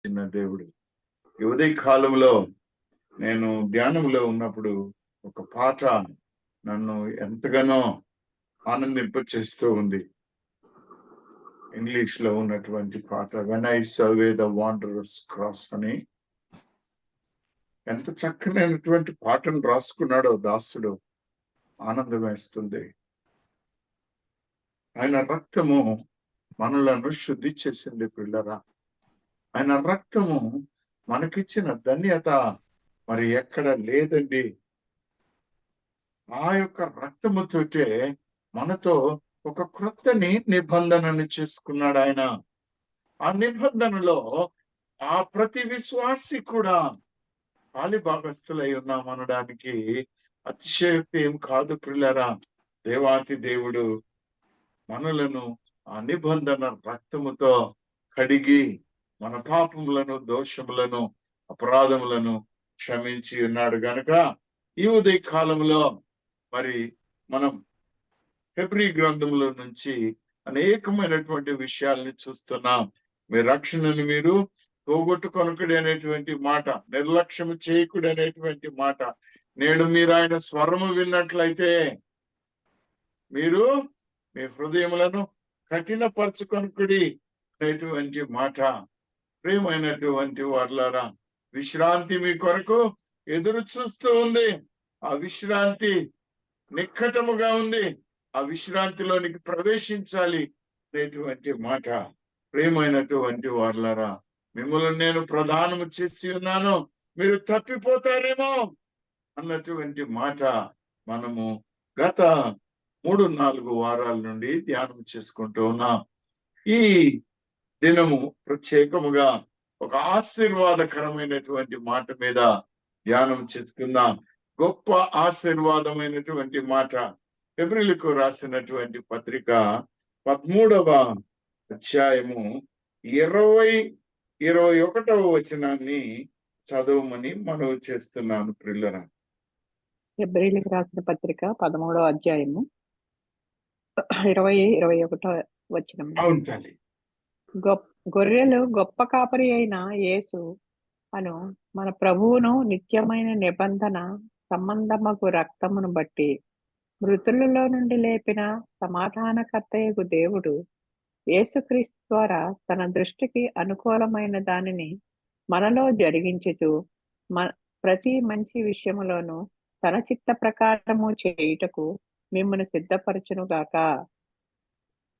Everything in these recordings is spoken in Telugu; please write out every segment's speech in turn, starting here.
చిన్న దేవుడు. ఈ ఉదయ కాలంలో నేను ధ్యానంలో ఉన్నప్పుడు ఒక పాట నన్ను ఎంతగానో ఆనందింప చేస్తూ ఉంది. ఇంగ్లీష్ లో ఉన్నటువంటి పాట when I survey the wondrous cross అని. ఎంత చక్కనైనటువంటి పాటను రాసుకున్నాడో దాసుడు. ఆనందం వేస్తుంది. ఆయన రక్తము మనలను శుద్ధి చేసింది పిల్లరా. ఆయన రక్తము మనకిచ్చిన ధన్యత మరి ఎక్కడ లేదండి. ఆ యొక్క రక్తముతోటే మనతో ఒక క్రొత్తని నిబంధనని చేసుకున్నాడు ఆయన. ఆ నిబంధనలో ఆ ప్రతి విశ్వాసి కూడా పాలిభాగస్తులై ఉన్నామనడానికి అతిశయోక్తి ఏం కాదు పిల్లరా. దేవాతి దేవుడు మనలను ఆ నిబంధన రక్తముతో కడిగి మన పాపములను, దోషములను, అపరాధములను క్షమించి ఉన్నాడు గనుక ఈ ఉదయ కాలంలో మరి మనం హెబ్రీ గ్రంథంలో నుంచి అనేకమైనటువంటి విషయాల్ని చూస్తున్నాం. మీ రక్షణను మీరు పోగొట్టుకొనకుడి అనేటువంటి మాట, నిర్లక్ష్యం చేయకుడి అనేటువంటి మాట. నేడు మీరు ఆయన స్వరము విన్నట్లయితే మీరు మీ హృదయములను కఠినపరచుకొనకుడి అనేటువంటి మాట. ప్రియమైనటువంటి వారలారా, విశ్రాంతి మీ కొరకు ఎదురు చూస్తూ ఉంది. ఆ విశ్రాంతి నిక్కటముగా ఉంది. ఆ విశ్రాంతిలోనికి ప్రవేశించాలి అనేటువంటి మాట. ప్రియమైనటువంటి వారలారా, మిమ్మల్ని నేను ప్రదానము చేసి ఉన్నాను, మీరు తప్పిపోతారేమో అన్నటువంటి మాట మనము గత 3-4 వారాల నుండి ధ్యానం చేసుకుంటూ ఉన్నాం. ఈ దినము ప్రత్యేకముగా ఒక ఆశీర్వాదకరమైనటువంటి మాట మీద ధ్యానం చేసుకుందాం. గొప్ప ఆశీర్వాదమైనటువంటి మాట. హెబ్రీయులకు రాసినటువంటి పత్రిక 13వ అధ్యాయము 20-21వ వచనాన్ని చదవమని మనవి చేస్తున్నాను ప్రియులారా. హెబ్రీయులకు రాసిన పత్రిక 13వ అధ్యాయము 20-21వ వచనం. అవును తల్లి. గొర్రెలు గొప్ప కాపరి అయిన యేసు అను మన ప్రభువును నిత్యమైన నిబంధన సంబంధమగు రక్తమును బట్టి మృతులలో నుండి లేపిన సమాధానకర్తయగు దేవుడు యేసుక్రీస్తు ద్వారా తన దృష్టికి అనుకూలమైన దానిని మనలో జరిగించుతూ ప్రతి మంచి విషయములోను తన చిత్త ప్రకారము చేయుటకు మిమ్మల్ని సిద్ధపరచును గాక.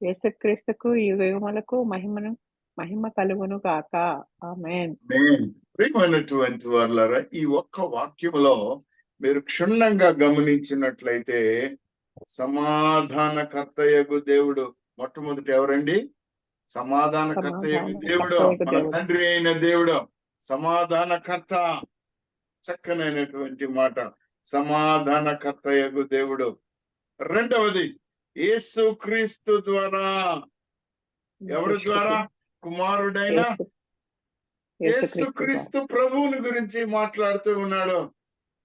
యేసుక్రీస్తుకు యుగములకు మహిమ కలుగును గాక. ఆమేన్. ప్రియమైనటువంటి వారలారా, ఈ ఒక్క వాక్యములో మీరు క్షుణ్ణంగా గమనించినట్లయితే సమాధానకర్తయగు దేవుడు మొట్టమొదటి ఎవరండి? సమాధానకర్తయగు దేవుడు, మన తండ్రి అయిన దేవుడు సమాధానకర్త. చక్కనైనటువంటి మాట, సమాధానకర్తయగు దేవుడు. రెండవది యేసుక్రీస్తు ద్వారా. ఎవరి ద్వారా? కుమారుడైన యేసుక్రీస్తు ప్రభువుని గురించి మాట్లాడుతూ ఉన్నాడు.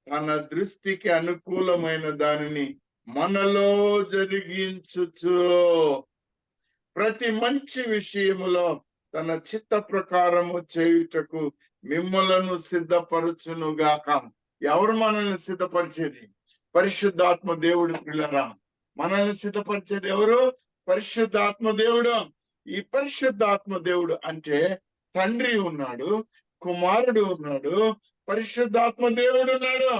తన దృష్టికి అనుకూలమైన దానిని మనలో జరిగించుచు ప్రతి మంచి విషయములో తన చిత్త ప్రకారము చేయుటకు మిమ్మలను సిద్ధపరచునుగాక. ఎవరు మనల్ని సిద్ధపరిచేది? పరిశుద్ధాత్మ దేవుడు పిల్లరా. మనల్ని సిద్ధపరిచేది ఎవరు? పరిశుద్ధాత్మ దేవుడు. ఈ పరిశుద్ధాత్మ దేవుడు అంటే తండ్రి ఉన్నాడు, కుమారుడు ఉన్నాడు, పరిశుద్ధాత్మ దేవుడు ఉన్నాడు.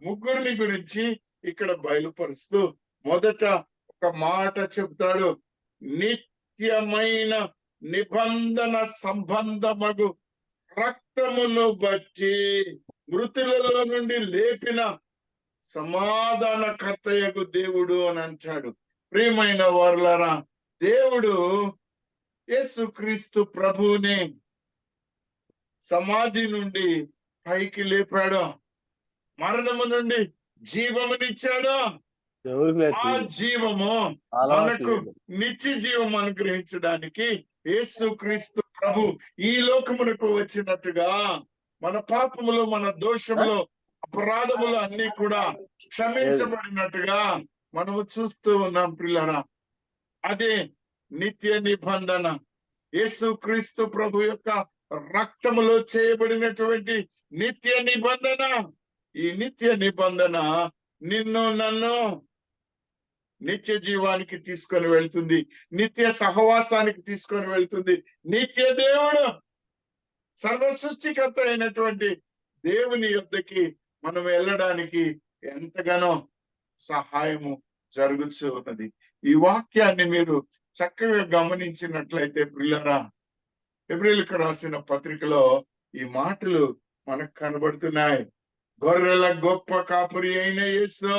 ముగ్గురిని గురించి ఇక్కడ బయలుపరుస్తూ మొదట ఒక మాట చెప్తాడు. నిత్యమైన నిబంధన సంబంధమగు రక్తమును బట్టి మృతులలో నుండి లేపిన సమాధానకర్తయగు దేవుడు అని అంటాడు. ప్రియమైన వారలారా, దేవుడు యేసుక్రీస్తు ప్రభువుని సమాధి నుండి పైకి లేపాడు, మరణము నుండి జీవమునిచ్చాడు. ఆ జీవము మనకు నిత్య జీవం అనుగ్రహించడానికి యేసుక్రీస్తు ప్రభు ఈ లోకమునకు వచ్చినట్టుగా మన పాపములు, మన దోషములు, అపరాధములు అన్ని కూడా క్షమించబడినట్టుగా మనము చూస్తూ ఉన్నాం పిల్లరా. అదే నిత్య నిబంధన. యేసుక్రీస్తు ప్రభు యొక్క రక్తములో చేయబడినటువంటి నిత్య నిబంధన. ఈ నిత్య నిబంధన నిన్ను నన్ను నిత్య జీవానికి తీసుకొని వెళ్తుంది, నిత్య సహవాసానికి తీసుకొని వెళ్తుంది. నిత్య దేవుడు, సర్వ సృష్టికర్త అయినటువంటి దేవుని యొద్దకి మనం వెళ్ళడానికి ఎంతగానో సహాయము జరుగుతూ ఉన్నది. ఈ వాక్యాన్ని మీరు చక్కగా గమనించినట్లయితే ప్రియులారా, హెబ్రీయులకు రాసిన పత్రికలో ఈ మాటలు మనకు కనబడుతున్నాయి. గొర్రెల గొప్ప కాపరి అయిన యేసు,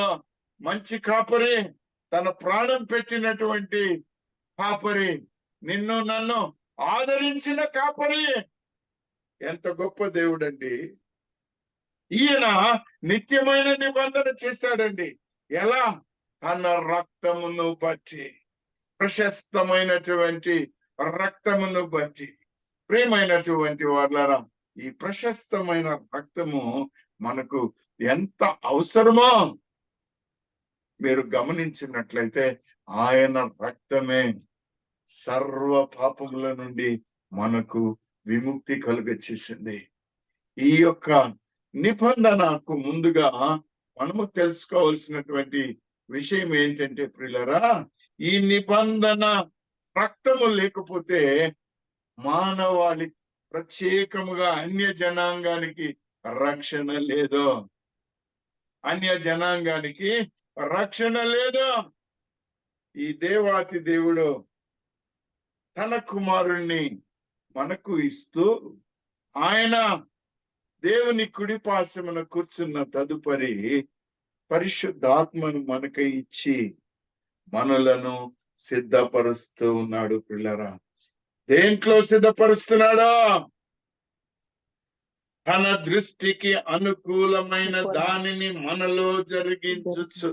మంచి కాపరి, తన ప్రాణం పెట్టినటువంటి కాపరి, నిన్ను నన్ను ఆదరించిన కాపరి. ఎంత గొప్ప దేవుడండి! ఈయన నిత్యమైన నిబంధన చేశాడండి. ఎలా? తన రక్తమును బట్టి, ప్రశస్తమైనటువంటి రక్తమును బట్టి. ప్రియమైనటువంటి వాళ్ళారా, ఈ ప్రశస్తమైన రక్తము మనకు ఎంత అవసరమో మీరు గమనించినట్లయితే, ఆయన రక్తమే సర్వ పాపముల నుండి మనకు విముక్తి కలుగచేసింది. ఈ యొక్క నిబంధనకు ముందుగా మనము తెలుసుకోవాల్సినటువంటి విషయం ఏంటంటే ప్రియులారా, ఈ నిబంధన రక్తము లేకపోతే మానవాళి, ప్రత్యేకముగా అన్య జనాంగానికి రక్షణ లేదు. అన్య జనాంగానికి రక్షణ లేదు. ఈ దేవాతి దేవుడు తన కుమారుణ్ణి మనకు ఇస్తూ, ఆయన దేవుని కుడిపాశమున కూర్చున్న తదుపరి పరిశుద్ధాత్మను మనకు ఇచ్చి మనలను సిద్ధపరుస్తూ ఉన్నాడు. పిల్లరా, దేంట్లో సిద్ధపరుస్తున్నాడో? తన దృష్టికి అనుకూలమైన దానిని మనలో జరిగించు.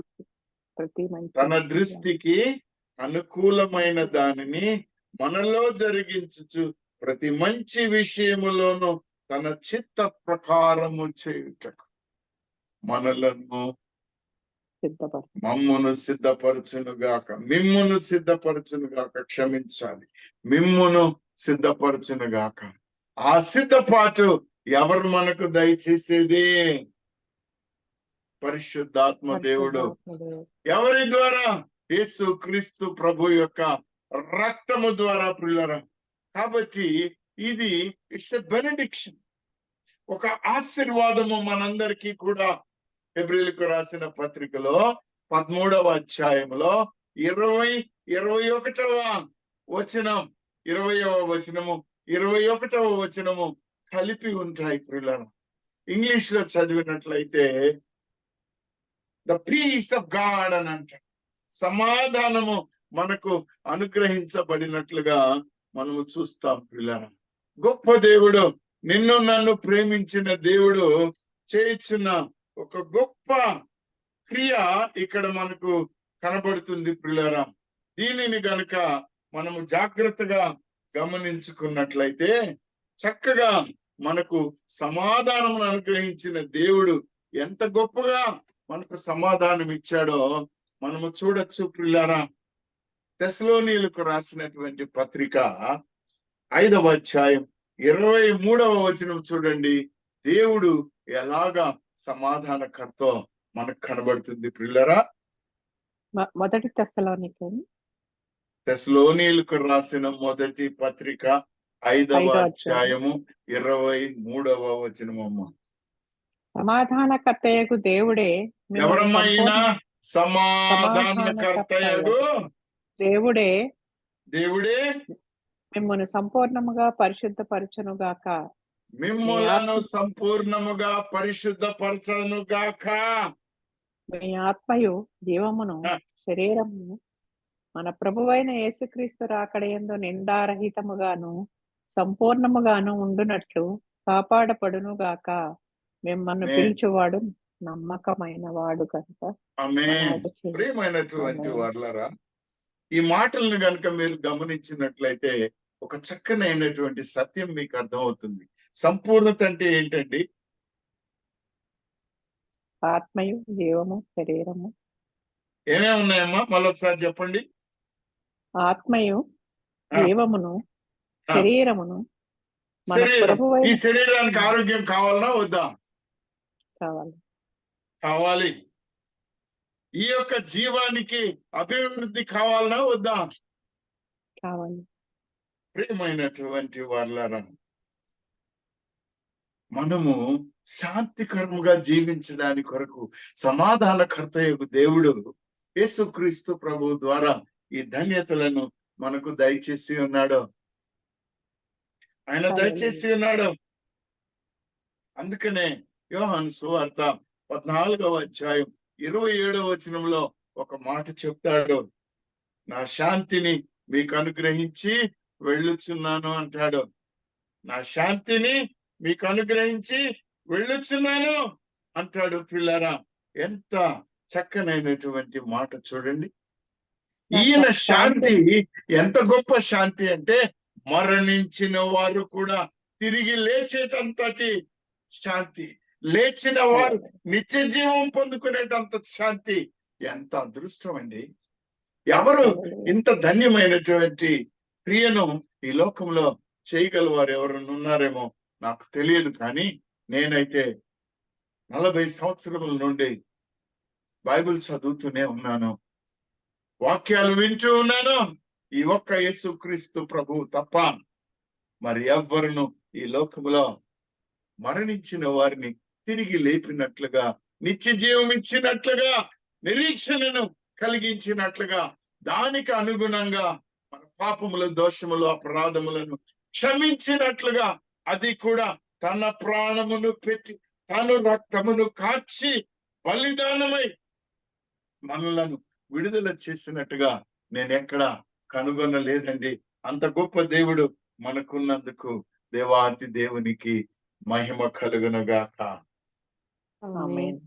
తన దృష్టికి అనుకూలమైన దానిని మనలో జరిగించు, ప్రతి మంచి విషయములోను తన చిత్త ప్రకారము చేయుటకు మనలను మమ్మును సిద్ధపరచునుగాక, మిమ్మును సిద్ధపరచునుగాక, క్షమించాలి, మిమ్మును సిద్ధపరచునుగాక. ఆ సిద్ధపాటు ఎవరు మనకు దయచేసేది? పరిశుద్ధాత్మ దేవుడు. ఎవరి ద్వారా? యేసు క్రీస్తు ప్రభు యొక్క రక్తము ద్వారా ప్రియులారా. కాబట్టి ఇది ఇట్స్ ఎ బెనెడిక్షన్, ఒక ఆశీర్వాదము మనందరికీ కూడా. హెబ్రీయులకు రాసిన పత్రికలో 13వ అధ్యాయంలో 21వ వచనం, 20వ వచనము, 21వ వచనము కలిపి ఉంటాయి ప్రియులారా. ఇంగ్లీష్ లో చదివినట్లయితే ద పీస్ ఆఫ్ గాడ్ అని అంటారు. సమాధానము మనకు అనుగ్రహించబడినట్లుగా మనము చూస్తాం ప్రియులారా. గొప్ప దేవుడు, నిన్ను నన్ను ప్రేమించిన దేవుడు చేయుచున్న ఒక గొప్ప క్రియ ఇక్కడ మనకు కనబడుతుంది ప్రియులారా. దీనిని గనుక మనము జాగ్రత్తగా గమనించుకున్నట్లయితే చక్కగా మనకు సమాధానం అనుగ్రహించిన దేవుడు ఎంత గొప్పగా మనకు సమాధానం ఇచ్చాడో మనము చూడొచ్చు ప్రియులారా. తెస్సలోనీయులకు రాసినటువంటి పత్రిక 5వ అధ్యాయం 23వ వచనం చూడండి. దేవుడు ఎలాగా సమాధానకర్తో మనకు కనబడుతుంది ప్రియులారా. మొదటి తెస్సలోనీయులకు రాసిన మొదటి పత్రిక 5వ అధ్యాయము 23వ వచనమమ్మ. సమాధానకర్తయగు దేవుడే, ఎవరమైనా సమాధానకర్తయగు దేవుడే దేవుడే మిమ్మల్ని సంపూర్ణముగా పరిశుద్ధపరచునుగాక, మిమ్ములను సంపూర్ణముగా పరిశుద్ధపరచునుగాక. మీ ఆత్మయు జీవమును శరీరమును మన ప్రభువైన యేసుక్రీస్తు రాకడయందు నిందారహితముగాను సంపూర్ణముగాను ఉండునట్లు కాపాడపడునుగాక. మిమ్మల్ని పిలిచేవాడు నమ్మకమైన వాడు కనుక. ప్రియమైనటువంటి వాళ్ళరా, ఈ మాటలను కనుక మీరు గమనించినట్లయితే ఒక చక్కనైనటువంటి సత్యం మీకు అర్థమవుతుంది. సంపూర్ణత అంటే ఏంటండి? ఆత్మయు జీవము శరీరము. ఏమేమి ఉన్నాయమ్మా? మళ్ళొకసారి చెప్పండి. ఆత్మయు జీవమును శరీరమును మన శరీరం, ఈ ప్రభువైన శరీరానికి ఆరోగ్యం కావాలన్నా వద్దా? కావాలి. కావాలి. ఈ యొక్క జీవానికి అభివృద్ధి కావాలన్నా వద్దా? కావాలి. ప్రియమైనటువంటి వాళ్ళారా, మనము శాంతికరంగా జీవించడాని కొరకు సమాధానకర్తయగు దేవుడు యేసుక్రీస్తు ప్రభు ద్వారా ఈ ధన్యతలను మనకు దయచేసి ఉన్నాడు. ఆయన దయచేసి ఉన్నాడు. అందుకనే యోహాను సువార్త 14వ అధ్యాయం 27వ వచనంలో ఒక మాట చెప్తాడు. నా శాంతిని మీకు అనుగ్రహించి వెళ్ళుచున్నాను అంటాడు. నా శాంతిని మీకు అనుగ్రహించి వెళ్ళుచున్నాను అంటాడు. పిల్లరా, ఎంత చక్కనైనటువంటి మాట చూడండి. ఈయన శాంతి ఎంత గొప్ప శాంతి అంటే మరణించిన వారు కూడా తిరిగి లేచేటంతటి శాంతి, లేచిన వారు నిత్య జీవం పొందుకునేటంత శాంతి. ఎంత అదృష్టం అండి! ఎవరు ఇంత ధన్యమైనటువంటి క్రియను ఈ లోకంలో చేయగలవారు ఎవరైనా ఉన్నారేమో నాకు తెలియదు. కానీ నేనైతే 40 సంవత్సరముల నుండి బైబిల్ చదువుతూనే ఉన్నాను, వాక్యాలు వింటూ ఉన్నాను. ఈ ఒక్క యేసుక్రీస్తు ప్రభువు తప్ప మరి ఎవ్వరును ఈ లోకములో మరణించిన వారిని తిరిగి లేపినట్లుగా, నిత్య జీవం ఇచ్చినట్లుగా, నిరీక్షణను కలిగించినట్లుగా, దానికి అనుగుణంగా మన పాపముల, దోషములు, అపరాధములను క్షమించినట్లుగా, అది కూడా తన ప్రాణమును పెట్టి తను రక్తమును కాచి బలిదానమై మనలను విడుదల చేసినట్టుగా నేను ఎక్కడ కనుగొనలేదండి. అంత గొప్ప దేవుడు మనకున్నందుకు దేవాతి దేవునికి మహిమ కలుగునుగాక. ఆమేన్.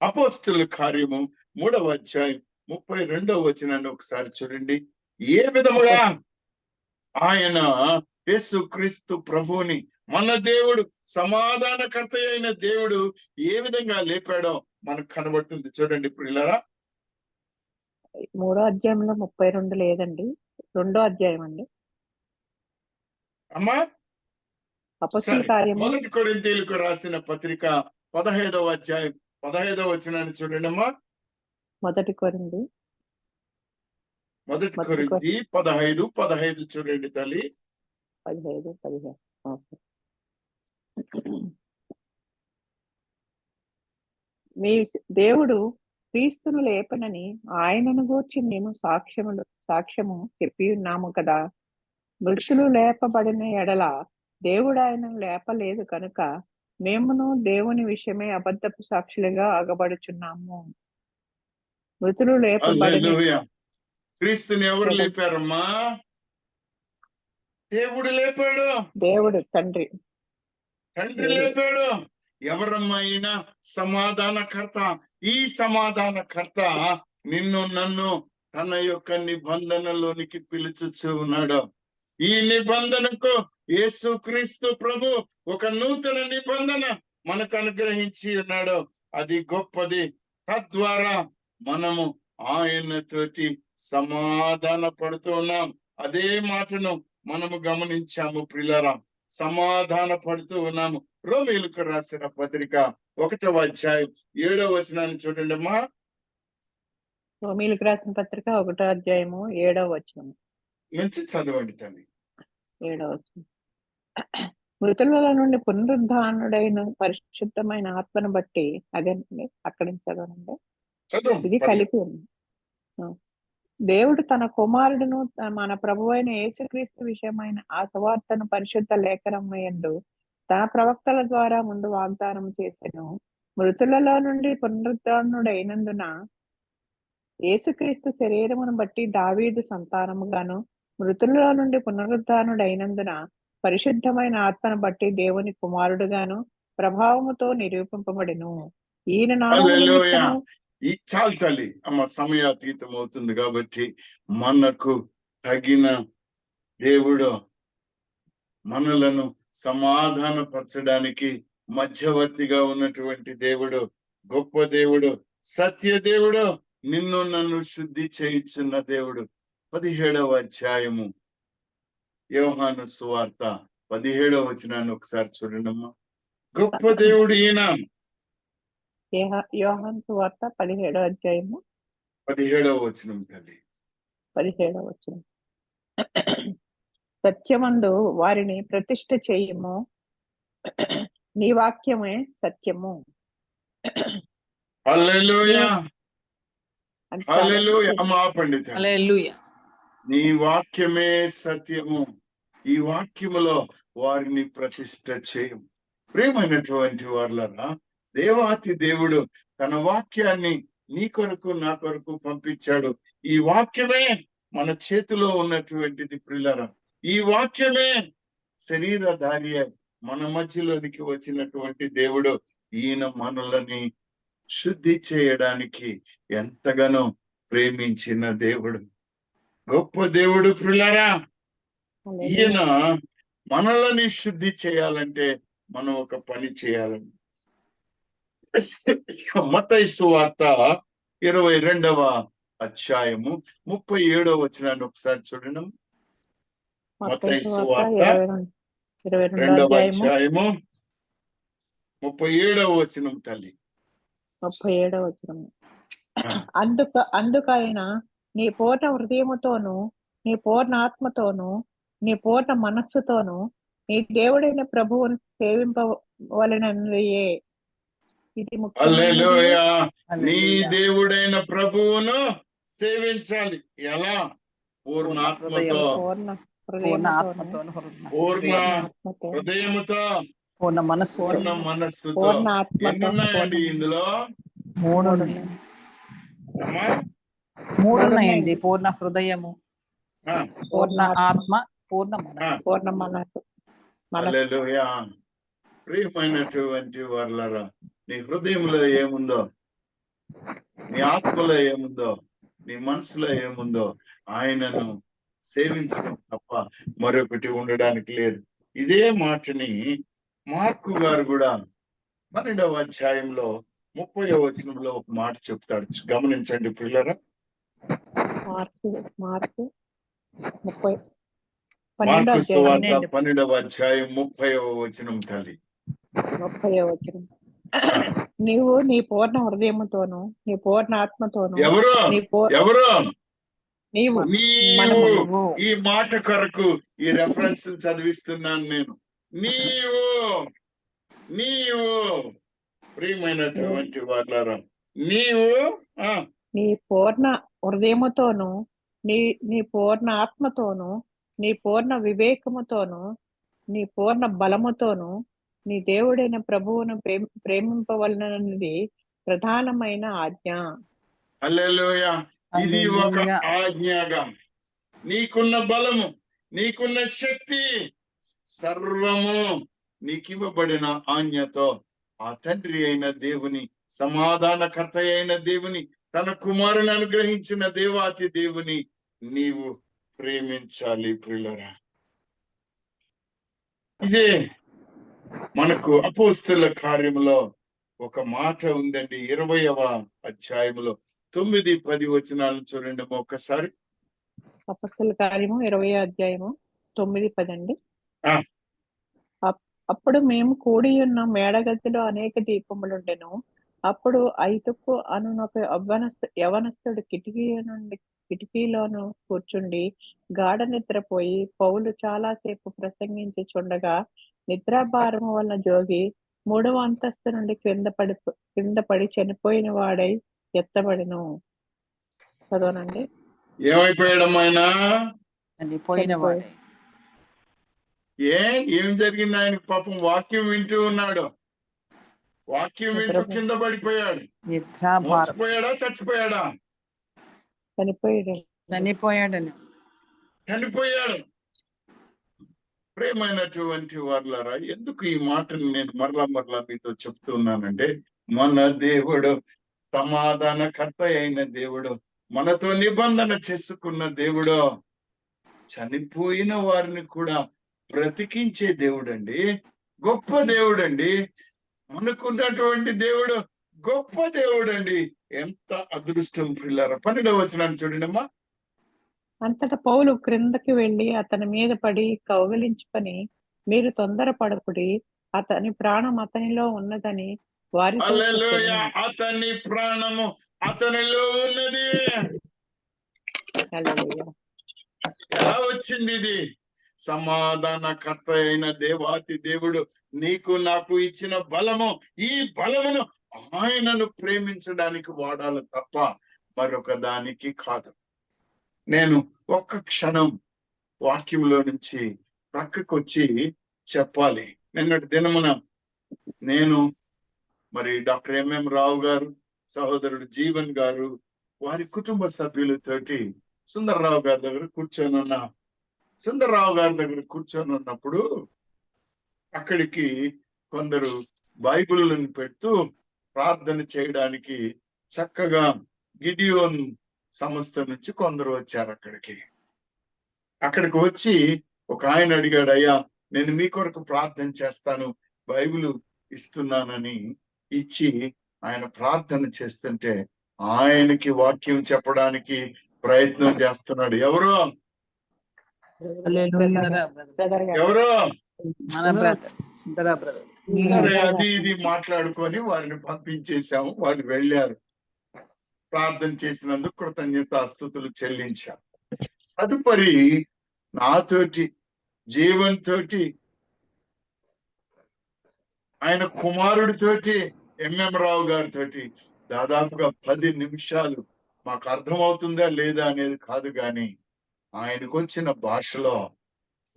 అపోస్తలుల కార్యము 3వ అధ్యాయం 32వ వచనాన్ని ఒకసారి చూడండి. ఏ విధముగా ఆయన యేసుక్రీస్తు ప్రభువుని, మన దేవుడు, సమాధానకర్త అయిన దేవుడు ఏ విధంగా లేపాడో మనకు కనబడుతుంది. చూడండి ప్రియులారా, 3వ అధ్యాయంలో 32 లేదండి, 2వ అధ్యాయం అండి. అమ్మా అపోస్తలుల కార్యము 1 కొరింథీయులకు రాసిన పత్రిక 15వ అధ్యాయం 15వ వచనాన్ని చూడండి అమ్మా. 1 కొరింథీ 1 కొరింథీ 15 చూడండి తల్లి. 15. ఓకే. మీ దేవుడు క్రీస్తును లేపనని ఆయనను గూర్చి మేము సాక్ష్యము చెప్పి ఉన్నాము కదా. మృతులు లేపబడిన ఎడల దేవుడు ఆయనను లేపలేదు కనుక మేమును దేవుని విషయమే అబద్ధపు సాక్షులుగా అగబడుచున్నాము. మృతులు లేపబడిన హల్లెలూయా. క్రీస్తుని ఎవరు లేపారమ్మా? దేవుడు లేపాడు. దేవుడు తండ్రి లేపాడు. ఎవరమ్మా ఈయన? సమాధానకర్త. ఈ సమాధానకర్త నిన్ను నన్ను తన యొక్క నిబంధనలోనికి పిలుచుచూ ఉన్నాడు. ఈ నిబంధనకు యేసుక్రీస్తు ప్రభు ఒక నూతన నిబంధన మనకు అనుగ్రహించి ఉన్నాడు. అది గొప్పది. తద్వారా మనము ఆయనతోటి సమాధాన పడుతున్నాం. అదే మాటను మనము గమనించాము ప్రియులారా. సమాధాన పడుతూ ఉన్నాము. రోమీయులకు రాసిన పత్రిక 1వ అధ్యాయం 7వ వచనాన్ని చూడండి అమ్మా. రోమీయులకు రాసిన పత్రిక 1వ అధ్యాయము 7వ వచనం నుంచి చదవండి తల్లి. 7వ వచనం. మృతుల నుండి పునరుద్ధానుడైన పరిశుద్ధమైన ఆత్మను బట్టి, అదేనండి అక్కడి నుంచి చదవనండి, ఇది కలిపి ఉంది. దేవుడు తన కుమారుడును మన ప్రభువైన యేసుక్రీస్తు విషయమైన ఆ సువార్తను పరిశుద్ధ లేఖనమందు తన ప్రవక్తల ద్వారా ముందు వాగ్దానం చేసెను. మృతులలో నుండి పునరుద్ధానుడైనందున యేసుక్రీస్తు శరీరమును బట్టి దావీదు సంతానముగాను, మృతులలో నుండి పునరుద్ధానుడైనందున పరిశుద్ధమైన ఆత్మను బట్టి దేవుని కుమారుడుగాను ప్రభావముతో నిరూపింపబడెను. ఈయన నామమును చాలు తల్లి అమ్మ, సమయాతీతం అవుతుంది కాబట్టి మనకు తగిన దేవుడు మనలను సమాధానపరచడానికి మధ్యవర్తిగా ఉన్నటువంటి దేవుడు, గొప్ప దేవుడు, సత్య దేవుడు, నిన్ను నన్ను శుద్ధి చేయుచున్న దేవుడు. 17వ అధ్యాయము యోహాను సువార్త 17వ వచనాన్ని ఒకసారి చూడండమ్మా. గొప్ప దేవుడు ఈయన. యోహాను సువార్త 17వ అధ్యాయము 17వ వచనం తల్లి. 17వ వచనం. సత్యమందు వారిని ప్రతిష్ఠ చేయము, నీ వాక్యమే సత్యము. హల్లెలూయా, అంటే హల్లెలూయా. అమ్మా పండిత, హల్లెలూయా. నీ వాక్యమే సత్యము. ఈ వాక్యములో వారిని ప్రతిష్ఠ చేయము. ప్రియమైనటువంటి వారులారా, దేవాతి దేవుడు తన వాక్యాన్ని నీ కొరకు నా కొరకు పంపించాడు. ఈ వాక్యమే మన చేతిలో ఉన్నటువంటిది ప్రియులారా. ఈ వాక్యమే శరీరధారి మన మధ్యలోనికి వచ్చినటువంటి దేవుడు. ఈయన మనల్ని శుద్ధి చేయడానికి ఎంతగానో ప్రేమించిన దేవుడు, గొప్ప దేవుడు ప్రియులారా. ఈయన మనల్ని శుద్ధి చేయాలంటే మనం ఒక పని చేయాలండి. మత్తయి సువార్త 22వ అధ్యాయము 37వ వచనాన్ని ఒకసారి చూడండి. మత్తయి సువార్త 22వ అధ్యాయము 37వ వచనం తల్లి. 37వ వచనం. అందుకైన నీ పూర్ణ హృదయముతోను, నీ పూర్ణ ఆత్మతోను, నీ పూర్ణ మనస్సుతోను నీ దేవుడైన ప్రభువును సేవింపవలెననియే. ఇది హల్లెలూయా. నీ దేవుడైన ప్రభువును సేవించాలి. ఎలా? పూర్ణ ఆత్మతో, పూర్ణ హృదయముతో, పూర్ణ మనస్సుతో, పూర్ణ మనస్సుతో. ఎన్నున్నాయండి ఇందులో? 3 ఉన్నాయండి. పూర్ణ హృదయము, పూర్ణ ఆత్మ, పూర్ణ మనస్సు. హల్లెలూయా. ప్రియమైనటువంటి వారలారా, నీ హృదయంలో ఏముందో, నీ ఆత్మలో ఏముందో, నీ మనసులో ఏముందో ఆయనను సేవించడం తప్ప మరొకటి ఉండడానికి లేదు. ఇదే మాటని మార్కు గారు కూడా 12వ అధ్యాయంలో 30వ వచనంలో ఒక మాట చెప్తాడు. గమనించండి పిల్లరా. మార్కు సువార్త 12వ అధ్యాయం 30వ వచనం తల్లి. 30వ వచనం. నీవు నీ పూర్ణ హృదయముతోను, నీ పూర్ణ ఆత్మతోను. ఎవరు? నీవు. ఈ మాట కొరకు ఈ రెఫరెన్స్ చదివిస్తున్నాను నేను. నీవు ప్రియమైనటువంటి వాళ్ళారా, నీవు నీ పూర్ణ హృదయముతోను, నీ పూర్ణ ఆత్మతోను, నీ పూర్ణ వివేకముతోను, నీ పూర్ణ బలముతోను నీ దేవుడైన ప్రభువును ప్రేమింపవలనది ప్రధానమైన ఆజ్ఞ. హల్లెలూయా. ఇది ఒక ఆజ్ఞగా. నీకున్న బలము, నీకున్న శక్తి సర్వము నీకివ్వబడిన ఆజ్ఞతో ఆ తండ్రి అయిన దేవుని, సమాధానకర్త అయిన దేవుని, తన కుమారుని అనుగ్రహించిన దేవాతి దేవుని నీవు ప్రేమించాలి ప్రియులరా. ఇదే మనకు అపోస్తలుల కార్యములో ఒక మాట ఉందండి. 20వ అధ్యాయములో 9-10 వచనాలను చూడండి ఒక్కసారి. అపోస్తలుల కార్యము 20వ అధ్యాయము 9-10 అండి. అప్పుడు మేము కూడి ఉన్న మేడగదిలో అనేక దీపములుండెను. అప్పుడు ఐతుక్కు అనునొక యవనస్తుడు కిటికీలోను కూర్చుండి గాఢ నిద్రపోయి, పౌలు చాలాసేపు ప్రసంగించుచుండగా నిద్రాభారము వలన జోగి 3వ అంతస్తు నుండి కింద పడి చనిపోయిన వాడై ఎత్తబడిను. చదవనండి. ఏమైపోయాడమ్మాయన? చనిపోయినవాడే. ఏం జరిగింది? ఆయన పాపం వాక్యం వింటూ ఉన్నాడు. వాక్యం వింటూ కింద పడిపోయాడు. చచ్చిపోయాడా? చనిపోయాడు. ప్రేమైనటువంటి వారులారా, ఎందుకు ఈ మాటను నేను మరలా మీతో చెప్తున్నానంటే, మన దేవుడు సమాధానకర్త అయిన దేవుడు, మనతో నిబంధన చేసుకున్న దేవుడు, చనిపోయిన వారిని కూడా బ్రతికించే దేవుడండి. గొప్ప దేవుడండి. మనకున్నటువంటి దేవుడు గొప్ప దేవుడండి. ఎంత అదృష్టం పిల్లరా. 12వ వచనాన్ని చూడండమ్మా. అంతటా పౌలు క్రిందకి వెళ్లి అతని మీద పడి కౌగిలించుకొని మీరు తొందరపడకుడి, అతని ప్రాణం అతనిలో ఉన్నదని వారితో హల్లెలూయా. చెప్పెను. అతని ప్రాణము అతనిలో ఉన్నది. హల్లెలూయా. ఎలా వచ్చింది ఇది? సమాధానకర్త అయిన దేవాతి దేవుడు నీకు నాకు ఇచ్చిన బలము, ఈ బలమును ఆయనను ప్రేమించడానికి వాడాలి తప్ప మరొక దానికి కాదు. నేను ఒక్క క్షణం వాక్యంలో నుంచి ప్రక్కకు వచ్చి చెప్పాలి. నిన్నటి దినమున నేను మరి డాక్టర్ ఎంఎం రావు గారు, సహోదరుడు జీవన్ గారు, వారి కుటుంబ సభ్యులతోటి సుందర్రావు గారి దగ్గర కూర్చొని ఉన్నప్పుడు అక్కడికి కొందరు బైబిళ్ళను పెడుతూ ప్రార్థన చేయడానికి చక్కగా గిడియోన్ సంస్థ నుంచి కొందరు వచ్చారు. అక్కడికి వచ్చి ఒక ఆయన అడిగాడు, అయ్యా నేను మీ కొరకు ప్రార్థన చేస్తాను, బైబిల్ ఇస్తున్నానని ఇచ్చి ఆయన ప్రార్థన చేస్తుంటే ఆయనకి వాక్యం చెప్పడానికి ప్రయత్నం చేస్తున్నాడు. ఎవరు బ్రదర్ గారు. ఎవరు మన బ్రదర్ సుందరా బ్రదర్. సరే, అది ఇది మాట్లాడుకొని వారిని పంపించేశాము. వాళ్ళు వెళ్ళారు. ప్రార్థన చేసినందుకు కృతజ్ఞతాస్తుతులు చెల్లించాం. తదుపరి నాతోటి జీవన్ తోటి ఆయన కుమారుడితోటి ఎంఎం రావు గారితోటి దాదాపుగా 10 నిమిషాలు, మాకు అర్థమవుతుందా లేదా అనేది కాదు కానీ ఆయనకు వచ్చిన భాషలో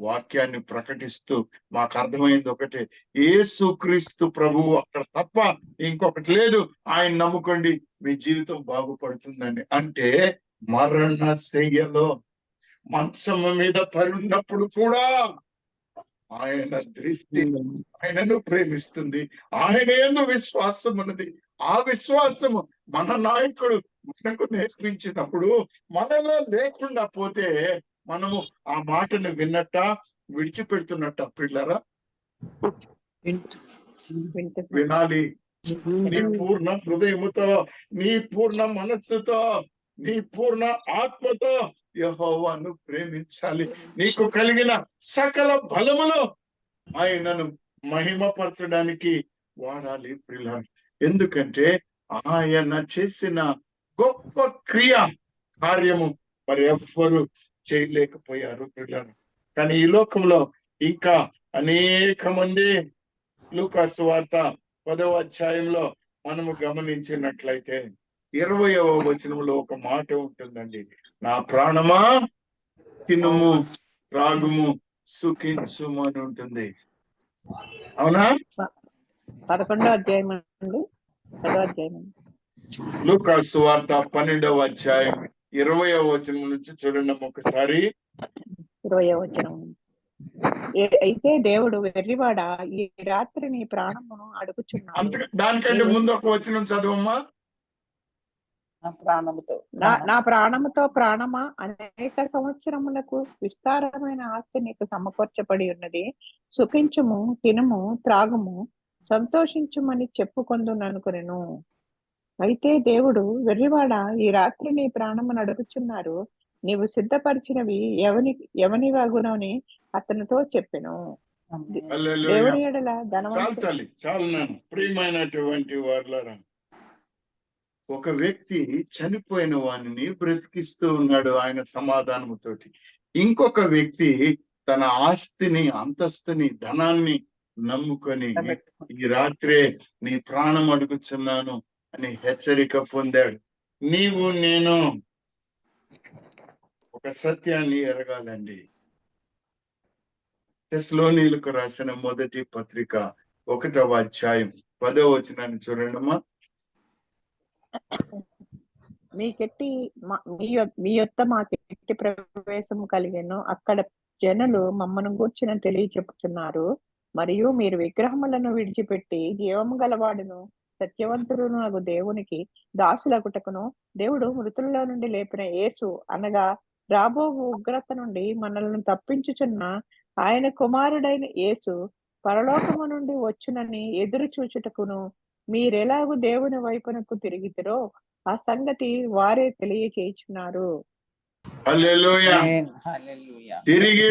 వాక్యాన్ని ప్రకటిస్తూ మాకు అర్థమైంది ఒకటే, యేసుక్రీస్తు ప్రభువు అక్కడ తప్ప ఇంకొకటి లేదు, ఆయన నమ్ముకోండి మీ జీవితం బాగుపడుతుందని. అంటే మరణ శయ్యలో మంచం మీద పరున్నప్పుడు కూడా ఆయన దృష్టి ఆయనను ప్రేమిస్తుంది, ఆయన యందు విశ్వాసం ఉన్నది. ఆ విశ్వాసము మన నాయకుడు మనకు నేర్పించినప్పుడు మనలో లేకుండా పోతే మనము ఆ మాటను విన్నట్ట విడిచిపెడుతున్నట్ట. పిల్లరా, వినాలి. నీ పూర్ణ హృదయముతో, నీ పూర్ణ మనస్సుతో, నీ పూర్ణ ఆత్మతో యెహోవాను ప్రేమించాలి. నీకు కలిగిన సకల బలములో ఆయనను మహిమపరచడానికి వాడాలి పిల్లలు. ఎందుకంటే ఆయన చేసిన గొప్ప కార్యము మరి ఎవ్వరు చేయలేకపోయారు పిల్లలు. కానీ ఈ లోకంలో ఇంకా అనేక మంది, లూకా సువార్త 10వ అధ్యాయంలో మనము గమనించినట్లయితే 20వ వచనంలో ఒక మాట ఉంటుందండి, నా ప్రాణమా తినుము త్రాగుము సుఖించుము అని ఉంటుంది. అవునా? 11వ అధ్యాయం అండి. 10వ అధ్యాయం. లూకా సువార్త 12వ అధ్యాయం 20వ వచనం నుంచి చూడండి ఒకసారి. 20వ వచనం. అయితే దేవుడు, వెర్రివాడ, ఈ రాత్రి నీ ప్రాణమును అడుగుచున్నాడు. దానికంటే ముందు ఒక వచనం చదువమ్మా. నా ప్రాణముతో ప్రాణమా, అనేక సంవత్సరములకు విస్తారమైన ఆస్తి నీకు సమకూర్చబడి ఉన్నది, సుఖించుము, తినుము, త్రాగుము, సంతోషించుమని చెప్పుకొందుననుకొనెను. అయితే దేవుడు, వెర్రివాడ, ఈ రాత్రి నీ ప్రాణమును అడుగుచున్నారు, నీవు సిద్ధపరిచినవి ఎవనివగునని అతనితో చెప్పెను. దేవుని ఎడల చాలు ప్రియమైనటువంటి వారులారా, ఒక వ్యక్తి చనిపోయిన వారిని బ్రతికిస్తూ ఉన్నాడు ఆయన సమాధానముతోటి. ఇంకొక వ్యక్తి తన ఆస్తిని, అంతస్తుని, ధనాన్ని నమ్ముకొని ఈ రాత్రే నీ ప్రాణం అడుగుచున్నాను అని హెచ్చరిక పొందాడు. నీవు నేను ఒక సత్యాన్ని ఎరగాలండి. తెస్సలోనీయులకు రాసిన మొదటి పత్రిక 1వ అధ్యాయం 10వ వచనాన్ని చూడండమ్మా. మీ యొద్ద మాకెట్టి ప్రవేశం కలిగెను, అక్కడ జనులు మమ్మను గూర్చిన తెలియచెప్పుచున్నారు. మరియు మీరు విగ్రహములను విడిచిపెట్టి జీవము గలవాడును సత్యవంతుడును అగు దేవునికి దాసులగుటకును, దేవుడు మృతుల్లో నుండి లేపిన యేసు అనగా రాబో ఉగ్రత నుండి మనల్ని తప్పించుచున్న ఆయన కుమారుడైన యేసు పరలోకము నుండి వచ్చునని ఎదురు చూచుటకును మీరెలాగూ దేవుని వైపునకు తిరిగితిరో ఆ సంగతి వారే తెలియచేయుచున్నారు. హల్లెలూయా. తిరిగి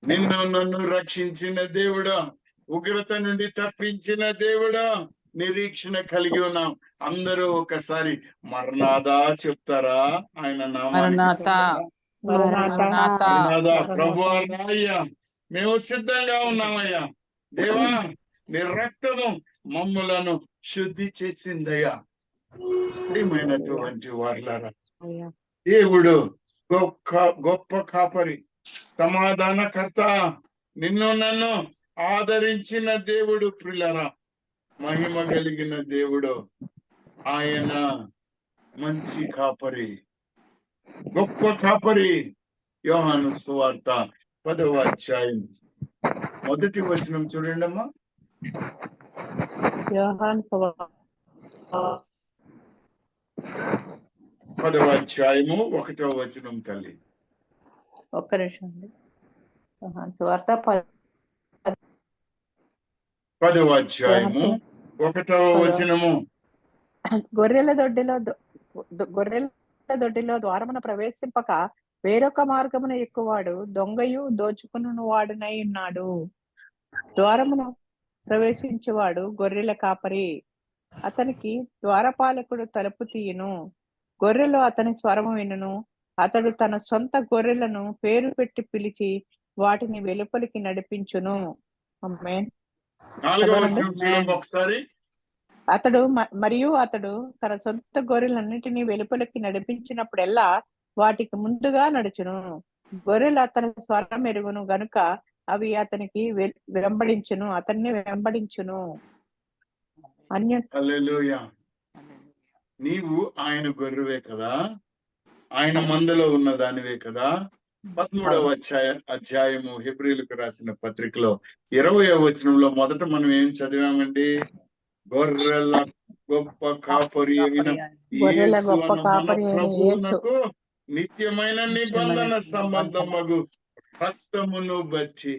నిన్ను నన్ను రక్షించిన దేవుడా, ఉగ్రత నుండి తప్పించిన దేవుడా, నిరీక్షణ కలిగి ఉన్నాం. అందరూ ఒకసారి మరణాదా చెప్తారా? ఆయన నామానికి మరణాత మరణాత మరణాదా ప్రభువా రాయ్యా, మేము సిద్ధంగా ఉన్నామయ్యా. దేవా, నీ రక్తము మమ్ములను శుద్ధి చేసిందయ్యా. ప్రియమైనటువంటి వారులారా, దేవుడు గొప్ప కాపరి, సమాధానకర్త, నిన్ను నన్ను ఆదరించిన దేవుడు. ప్రియులారా, మహిమ కలిగిన దేవుడు ఆయన, మంచి కాపరి, గొప్ప కాపరి. యోహాను సువార్త 10వ అధ్యాయం 1వ వచనం చూడండి అమ్మా. యోహాను సువార్త 10వ అధ్యాయము 1వ వచనం తల్లి. ఒక్క నిమిషం అండి. యోహాను సువార్త 10వ అధ్యాయము 1వ వచనము. గొర్రెల దొడ్డిలో ద్వారమున ప్రవేశింపక వేరొక మార్గమున ఎక్కువాడు దొంగయు దోచుకును వాడునై ఉన్నాడు. ద్వారమున ప్రవేశించువాడు గొర్రెల కాపరి. అతనికి ద్వారపాలకుడు తలుపు తీయును. గొర్రెలు అతని స్వరము వినును. అతడు తన సొంత గొర్రెలను పేరు పెట్టి పిలిచి వాటిని వెలుపలికి నడిపించును. ఆమేన్. 4వ వచనం చూడండి ఒకసారి. అతడు తన సొంత గొర్రెలన్నిటినీ వెలుపలికి నడిపించినప్పుడెల్లా వాటికి ముందుగా నడుచును. గొర్రెలు అతని స్వరం ఎరుగును గనుక అవి అతనికి అతన్ని వెంబడించును. హల్లెలూయా. నీవు ఆయన గొర్రెవే కదా, ఆయన మందలో ఉన్న దానివే కదా. 13వ అధ్యాయము హెబ్రీయులకు రాసిన పత్రికలో 20వ వచనంలో మొదట మనం ఏం చదివామండి? గొర్రెల గొప్ప కాపరి అయిన యేసు అను మన ప్రభువునకు నిత్యమైన నిబంధన సంబంధమగు రక్తమును బట్టి.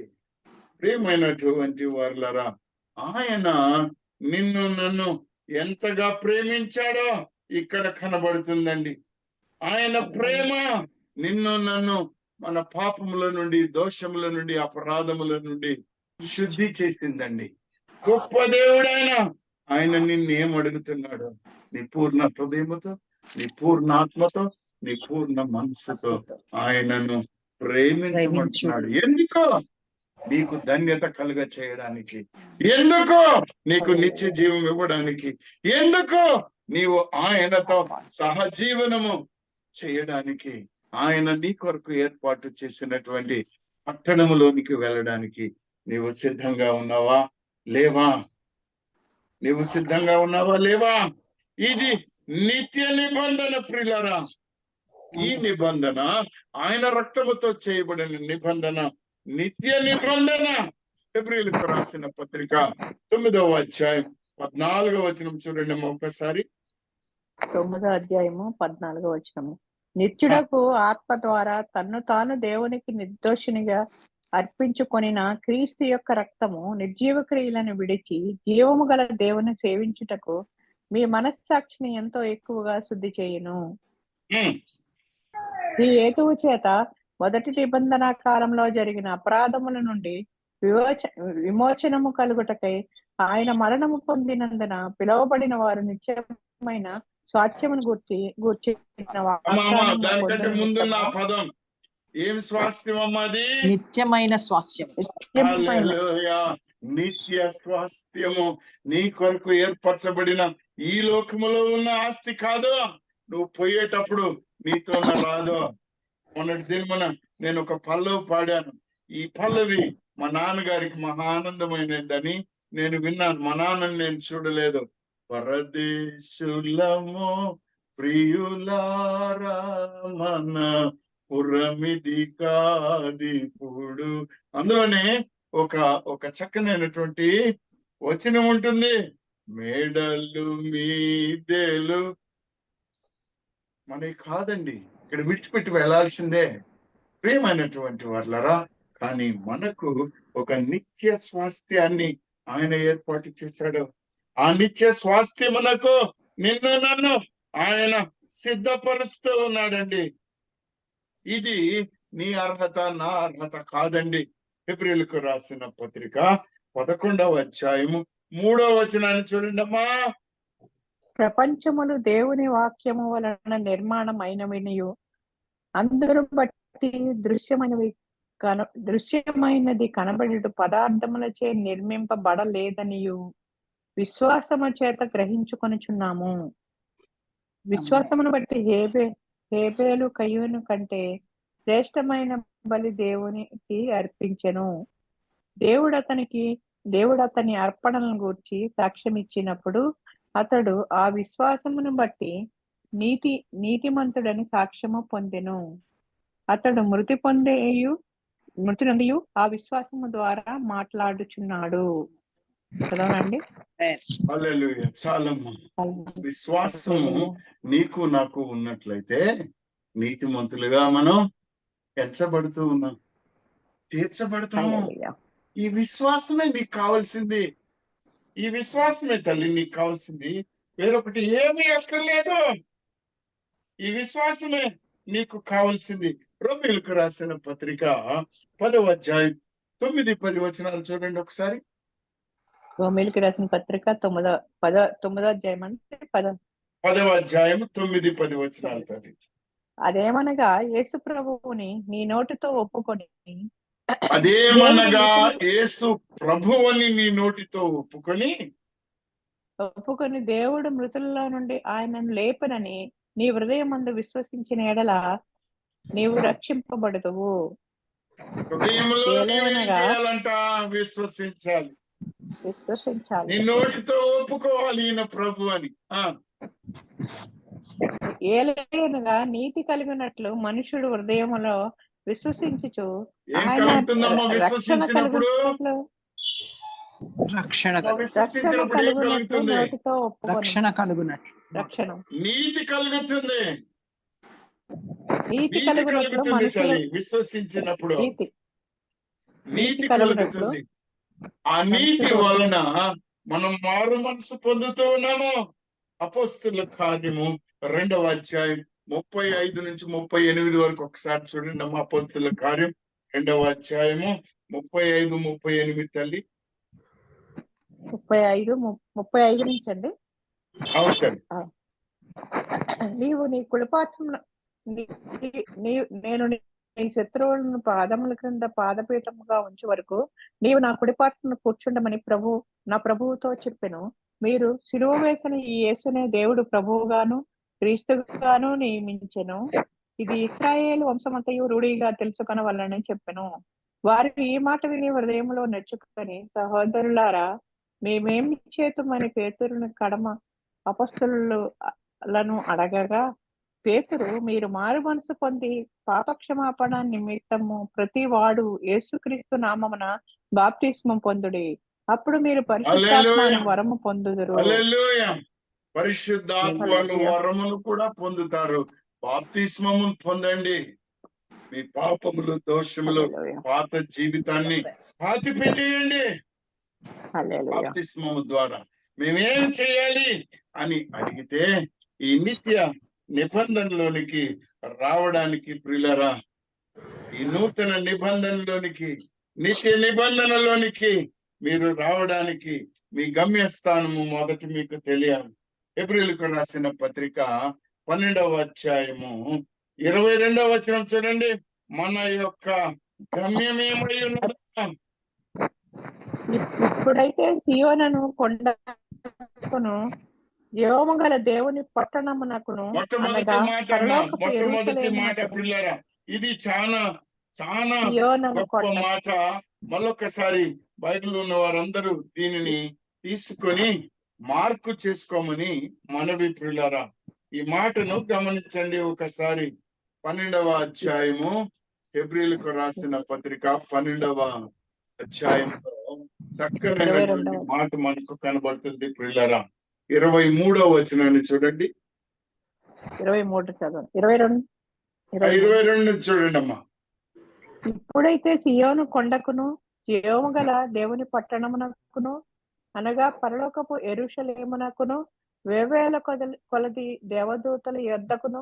ప్రియమైనటువంటి వారులారా, ఆయన నిన్ను నన్ను ఎంతగా ప్రేమించాడో ఇక్కడ కనబడుతుందండి. ఆయన ప్రేమ నిన్ను నన్ను మన పాపముల నుండి, దోషముల నుండి, అపరాధముల నుండి శుద్ధి చేసిందండి. గొప్ప దేవుడైన ఆయన నిన్నేం అడుగుతున్నాడు? నీ పూర్ణ హృదయముతో, నీ పూర్ణ ఆత్మతో, నీ పూర్ణ మనస్సుతో ఆయనను ప్రేమించమంటున్నాడు. ఎందుకో? నీకు ధన్యత కలుగ చేయడానికి. ఎందుకో? నీకు నిత్య జీవం ఇవ్వడానికి. ఎందుకో? నీవు ఆయనతో సహజీవనము చేయడానికి. ఆయన నీ కొరకు ఏర్పాటు చేసినటువంటి పట్టణములోనికి వెళ్ళడానికి నీవు సిద్ధంగా ఉన్నావా లేవా? నీవు సిద్ధంగా ఉన్నావా లేవా? ఇది నిత్య నిబంధన ప్రియులారా. ఈ నిబంధన ఆయన రక్తముతో చేయబడిన నిబంధన, నిత్య నిబంధన. హెబ్రీయులకు రాసిన పత్రిక 9వ అధ్యాయం 14వ వచనం చూడండి ఒకసారి. 9వ అధ్యాయము 14వ వచనము. నిత్యుడకు ఆత్మ ద్వారా తన్ను తాను దేవునికి నిర్దోషినిగా అర్పించుకొనిన క్రీస్తు యొక్క రక్తము నిర్జీవ క్రియలను విడిచి జీవము గల దేవుని సేవించుటకు మీ మనస్సాక్షిని ఎంతో ఎక్కువగా శుద్ధి చేయును. ఈ హేతువు చేత మొదటి నిబంధన కాలంలో జరిగిన అపరాధముల నుండి విమోచనము కలుగుటకై ఆయన మరణము పొందినందున పిలువబడిన వారు నిత్యమైన స్వాస్థ్యమును గూర్చి దానికంటే ముందున్న పదం ఏం స్వాస్థ్యం అమ్మది? నిత్యమైన స్వాస్థ్యం. నిత్య స్వాస్థ్యము నీ కొరకు ఏర్పరచబడిన ఈ లోకములో ఉన్న ఆస్తి కాదు. నువ్వు పోయేటప్పుడు నీతో రాదు. మొన్నటి దినమున నేను ఒక పల్లవి పాడాను. ఈ పల్లవి మా నాన్నగారికి మహా ఆనందమైనదని నేను విన్నాను. మా నాన్నని నేను చూడలేదు. పరదేశులము ప్రియులారా మన పురమిది కాదిప్పుడు. అందులోనే ఒక చక్కనైనటువంటి వచనం ఉంటుంది. మేడలు మీదేలు మనకి కాదండి, ఇక్కడ విడిచిపెట్టి వెళ్లాల్సిందే ప్రియమైనటువంటి వాళ్ళరా. కానీ మనకు ఒక నిత్య స్వాస్థ్యాన్ని ఆయన ఏర్పాటు చేశాడు. ఆ నిత్య స్వాస్థ్యమునకు నిన్ను నన్ను ఆయన సిద్ధపరుస్తూ ఉన్నాడండి. ఇది నీ అర్హత, నా అర్హత కాదండి. హెబ్రీయులకు రాసిన పత్రిక 11వ అధ్యాయము 3వ వచనాన్ని చూడండి అమ్మా. ప్రపంచములు దేవుని వాక్యము వలన నిర్మాణమైనవినియు అందరూ బట్టి దృశ్యమైనది కనబడుట పదార్థములచే నిర్మింపబడలేదనియు విశ్వాసము చేత గ్రహించుకొనుచున్నాము. విశ్వాసమును బట్టి హేబేలు కయ్యూను కంటే శ్రేష్టమైన బలి దేవునికి అర్పించెను. దేవుడు అతని అర్పణలను గూర్చి సాక్ష్యం ఇచ్చినప్పుడు అతడు ఆ విశ్వాసమును బట్టి నీతిమంతుడని సాక్ష్యము పొందెను. అతడు మృతి నొందియు ఆ విశ్వాసము ద్వారా మాట్లాడుచున్నాడు. చదవనండి. హల్లెలూయా. చాలమ్మా. విశ్వాసము నీకు నాకు ఉన్నట్లయితే నీతిమంతులుగా మనం ఎంచబడుతూ ఉన్నాం, తీర్చబడుతున్నాము. హల్లెలూయా. ఈ విశ్వాసమే నీకు కావాల్సింది. ఈ విశ్వాసమే తల్లి నీకు కావాల్సింది. వేరొకటి ఏమీ అక్కర్లేదు. ఈ విశ్వాసమే నీకు కావాల్సింది. రోమీయులకు రాసిన పత్రిక 10వ అధ్యాయం 9-10 వచనాలు చూడండి ఒకసారి. రోమీయులకు రాసిన పత్రిక 9వ అధ్యాయం అంటే 10వ అధ్యాయం 9-10 వచనాలు తల్లి. అదేమనగా యేసు ప్రభువుని నీ నోటితో ఒప్పుకొని అదేమనగా యేసు ప్రభువుని నీ నోటితో ఒప్పుకొని దేవుడు మృతుల్లో నుండి ఆయనను లేపనని నీ హృదయమందు విశ్వసించిన ఎడల నీవు రక్షింపబడదువు. హృదయంలో నీవేం చేయాలంట? విశ్వసించాలి. నీ నోటితో ఒప్పుకోవాలి ఈయన ప్రభు అని. ఏలైనగా నీతి కలిగినట్లు మనుషుడు హృదయములో విశ్వసించుచు ఆయన రక్షణ కలుగునట్లు నోటితో రక్షణ కలుగునట్లు నీతి కలుగుతుంది. నీతి కలుగునట్లు మనుషుడు విశ్వసించినప్పుడు నీతి కలుగుతుంది. ఆ నీతి వలన మనం మారు మనసు పొందుతూ ఉన్నాము. అపోస్తలుల కార్యము 2వ అధ్యాయం 35-38 వరకు ఒకసారి చూడండి అమ్మా. అపోస్తలుల కార్యం 2వ అధ్యాయము 35-38 తల్లి. 35 నుంచి అండి. అవుతాడు. నీవు నీ కుడిపాత్రమున నేను నీ శత్రువులను పాదముల క్రింద పాదపీఠముగా ఉంచే వరకు నీవు నా కుడిపాత్రను కూర్చుండమని నా ప్రభువుతో చెప్పెను. మీరు సిలువ వేసిన ఈ యేసునే దేవుడు ప్రభువుగాను క్రీస్తుగాను నియమించెను. ఇది ఇశ్రాయేలు వంశమంతయు రూఢిగా తెలుసుకొనవలెనని చెప్పెను. వారు ఈ మాట విని హృదయంలో నొచ్చుకొని, సహోదరులారా, మేమేమి చేతుమని పేతురుని కడమ అపొస్తలులను అడగగా, పేతురు, మీరు మారు మనసు పొంది పాపక్షమాపణ నిమిత్తము ప్రతి వాడు యేసుక్రీస్తు నామమున బాప్తిస్మం పొందుడి, అప్పుడు మీరు పరిశుద్ధాత్మ వరము పొందుదురు. పరిశుద్ధాత్మ వరమును కూడా పొందుతారు. బాప్తిస్మము పొందండి. మీ పాపములు, దోషములు, పాత జీవితాన్ని పాతి పెట్టేయండి. బాప్తిస్మము ద్వారా మేమేం చేయాలి అని అడిగితే ఈ నిత్య నిబంధనలోనికి రావడానికి ప్రియులరా, ఈ నూతన నిబంధనలోనికి, నిత్య నిబంధనలోనికి మీరు రావడానికి మీ గమ్యస్థానము మొదటి మీకు తెలియాలి. హెబ్రీయులకు రాసిన పత్రిక 12వ అధ్యాయము 22వ వచనం చూడండి. మన యొక్క గమ్యం ఏమై ఉన్నది? ఇప్పుడైతే సియోనును కొండకును జీవము గల దేవుని పట్టణమునకును, మొట్టమొదటి మాట పిల్లరా, ఇది చాలా చాలా గొప్ప మాట. మళ్ళొకసారి బైబిల్ ఉన్న వారందరూ దీనిని తీసుకొని మార్కు చేసుకోమని మనవి ప్రియులారా. ఈ మాటను గమనించండి ఒకసారి. 12వ అధ్యాయము హెబ్రీయులకు రాసిన పత్రిక 12వ అధ్యాయంలో చక్కనైనటువంటి మాట మనకు కనబడుతుంది ప్రియులారా. 23వ వచనాన్ని చూడండి. 22 చూడండి అమ్మా. ఇప్పుడైతే సియోను కొండకును జీవము గల దేవుని పట్టణమునకును, అనగా పరలోకపు యెరూషలేమునకును, వేవేల కొలది దేవదూతల యొద్దకును,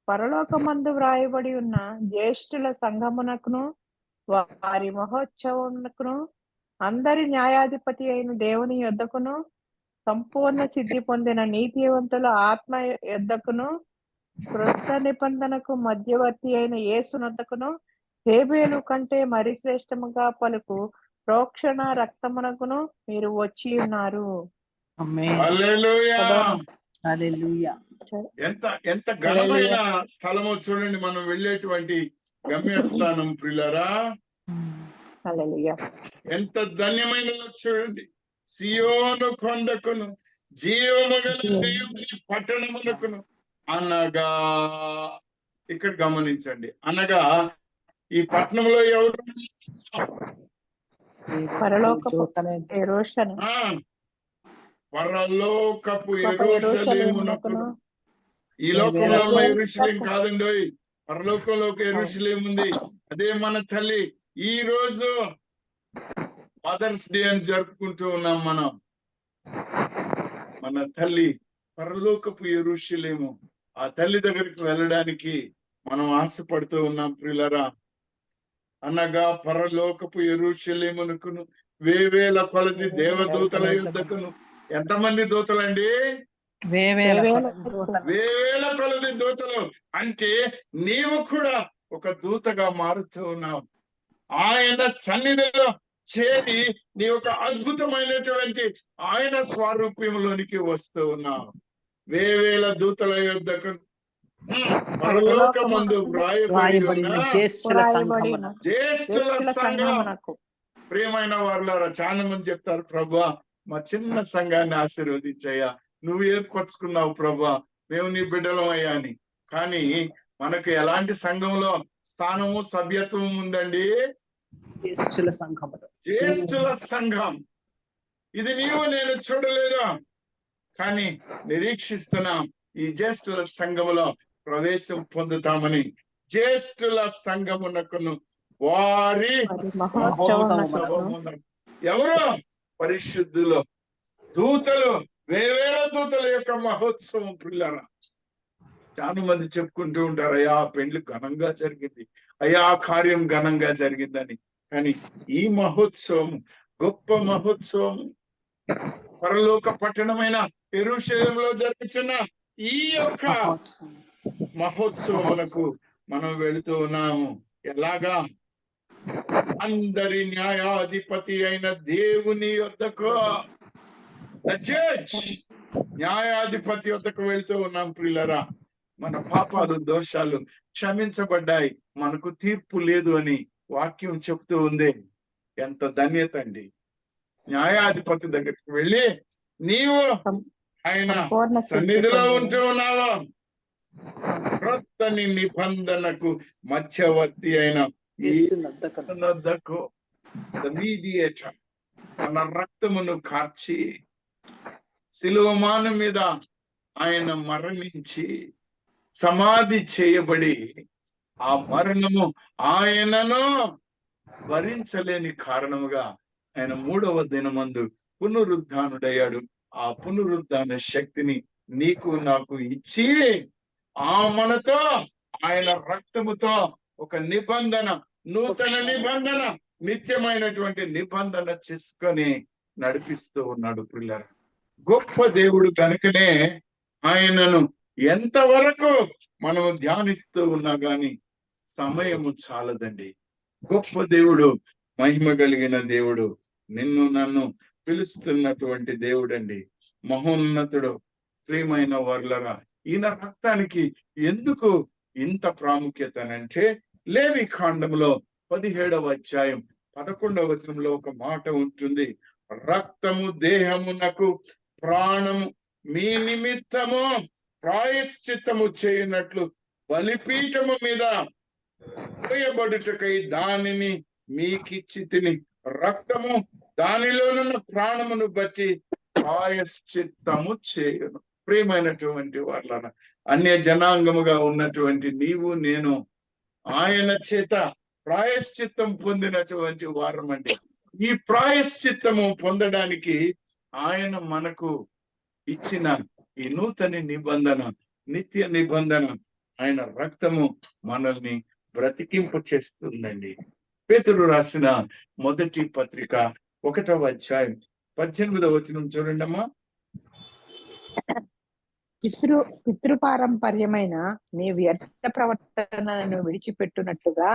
పరలోకమందు వ్రాయబడి ఉన్న జ్యేష్ఠుల సంఘమునకును వారి మహోత్సవమునకును అందరి న్యాయాధిపతి అయిన దేవుని యొద్దకును సంపూర్ణ సిద్ధి పొందిన నీతివంతుల ఆత్మ యొద్దకును క్రొత్త నిబంధనకు మధ్యవర్తి అయిన యేసునొద్దకును హేబేలు కంటే మరి శ్రేష్టముగా పలుకు ప్రోక్షణ రక్తమునకును మీరు వచ్చి ఉన్నారు. ఆమేన్. హల్లెలూయా. హల్లెలూయా. ఎంత ఎంత ఘనమైన స్థలమో చూడండి, మనం వెళ్ళేటువంటి గమ్యస్థానం ప్రియులారా. హల్లెలూయా. ఎంత ధన్యమైనదో చూడండి. సియోను కొండకును జీవము గల దేవుని పట్టణమునకును అనగా, ఇక్కడ గమనించండి, అనగా ఈ పట్టణంలో ఎవరు? పరలోకపు యెరూషలేము. పరలోకపు గొప్ప యెరూషలేమునకును. ఈ లోకంలో ఉన్న యెరూషలేం కాదండి, పరలోకంలో ఒక యెరూషలేం ఉంది. అదే మన తల్లి. ఈ రోజు మదర్స్ డే అని జరుపుకుంటూ ఉన్నాం మనం. మన తల్లి పరలోకపు యెరూషలేము. ఆ తల్లి దగ్గరికి వెళ్ళడానికి మనం ఆశపడుతూ ఉన్నాం ప్రియులారా. అనగా పరలోకపు యెరూషలేమునకును వేవేల కొలది దేవదూతల యుద్ధకును. ఎంతమంది దూతలండి? వేవేల వేవేల కొలది దూతలు. అంటే నీవు కూడా ఒక దూతగా మారుతూ ఉన్నావు. ఆయన సన్నిధిలో చేరి నీ ఒక అద్భుతమైనటువంటి ఆయన స్వరూప్యంలోనికి వస్తూ ఉన్నావు. వేవేల దూతల యొద్దకు పరలోకమందు వ్రాయబడి ఉన్న జ్యేష్ఠుల సంఘం. ప్రియమైన వారులారా, చాలా మంది చెప్తారు, ప్రభా మా చిన్న సంఘాన్ని ఆశీర్వదించయ్యా, నువ్వు ఏర్పరచుకున్నావు ప్రభా, మేము నీ బిడ్డలమయ్యా అని. కానీ మనకు ఎలాంటి సంఘంలో స్థానము సభ్యత్వం ఉందండి? జ్యేష్ఠుల సంఘం. జ్యేష్ఠుల సంఘం. ఇది నీవు నేను చూడలేదు, కానీ నిరీక్షిస్తున్నాం ఈ జ్యేష్ఠుల సంఘములో ప్రవేశం పొందుతామని. జ్యేష్ఠుల సంఘమునకును వారి మహోత్సవమునకు. ఎవరు? పరిశుద్ధులు, దూతలు, వేవేల దూతల యొక్క మహోత్సవం పిల్లరా. చాలా మంది చెప్పుకుంటూ ఉంటారు, అయ్యా పెళ్లి ఘనంగా జరిగింది, అయ్యా కార్యం ఘనంగా జరిగిందని. కానీ ఈ మహోత్సవం గొప్ప మహోత్సవం, పరలోక పట్టణమైన యెరూషలేములో జరుగుతున్న ఈ యొక్క మహోత్సవములకు మనం వెళుతూ ఉన్నాము. ఎలాగా? అందరి న్యాయాధిపతి అయిన దేవుని యొద్దకు, న్యాయాధిపతి యొద్దకు వెళ్తూ ఉన్నాం ప్రియులరా. మన పాపాలు దోషాలు క్షమించబడ్డాయి, మనకు తీర్పు లేదు అని వాక్యం చెప్తూ ఉంది. ఎంత ధన్యత అండి! న్యాయాధిపతి దగ్గరికి వెళ్ళి నీవు ఆయన సన్నిధిలో ఉంటూ ఉన్నావా? క్రొత్త నిబంధనకు మధ్యవర్తి అయిన మీడియేటర్ తన రక్తమును కార్చి శిలువమాను మీద ఆయన మరణించి సమాధి చేయబడి, ఆ మరణము ఆయనను భరించలేని కారణముగా ఆయన 3వ దినమందు పునరుద్ధానుడయ్యాడు. ఆ పునరుద్ధాన శక్తిని నీకు నాకు ఇచ్చి, ఆ మనతో ఆయన రక్తముతో ఒక నిబంధన, నూతన నిబంధన, నిత్యమైనటువంటి నిబంధన చేసుకొని నడిపిస్తూ ఉన్నాడు పిల్లలు. గొప్ప దేవుడు కనుకనే ఆయనను ఎంతవరకు మనము ధ్యానిస్తూ ఉన్నా గాని సమయము చాలదండి. గొప్ప దేవుడు, మహిమ కలిగిన దేవుడు, నిన్ను నన్ను పిలుస్తున్నటువంటి దేవుడండి, మహోన్నతుడు. ప్రియమైన వర్లరా, ఈయన రక్తానికి ఎందుకు ఇంత ప్రాముఖ్యత అంటే, లేవి కాండంలో 17వ అధ్యాయం 11వ వచనంలో ఒక మాట ఉంటుంది. రక్తము దేహమునకు ప్రాణము మీ నిమిత్తము ప్రాయశ్చిత్తము చేయనట్లు బలిపీఠము మీద పోయబడుటకై దానిని మీకిచ్చి తిని, రక్తము దానిలోనున్న ప్రాణమును బట్టి ప్రాయశ్చిత్తము చేయను. ప్రియమైనటువంటి వాళ్ళ, అన్య జనాంగముగా ఉన్నటువంటి నీవు నేను ఆయన చేత ప్రాయశ్చిత్తం పొందినటువంటి వారమండి. ఈ ప్రాయశ్చిత్తము పొందడానికి ఆయన మనకు ఇచ్చిన ఈ నూతన నిబంధన, నిత్య నిబంధన, ఆయన రక్తము మనల్ని బ్రతికింపు చేస్తుందండి. పేతురు రాసిన మొదటి పత్రిక 1వ అధ్యాయం 18వ వచనం చూడండి అమ్మా. పితృపారంపర్యమైన మీ వ్యర్థ ప్రవర్తనను విడిచిపెట్టునట్టుగా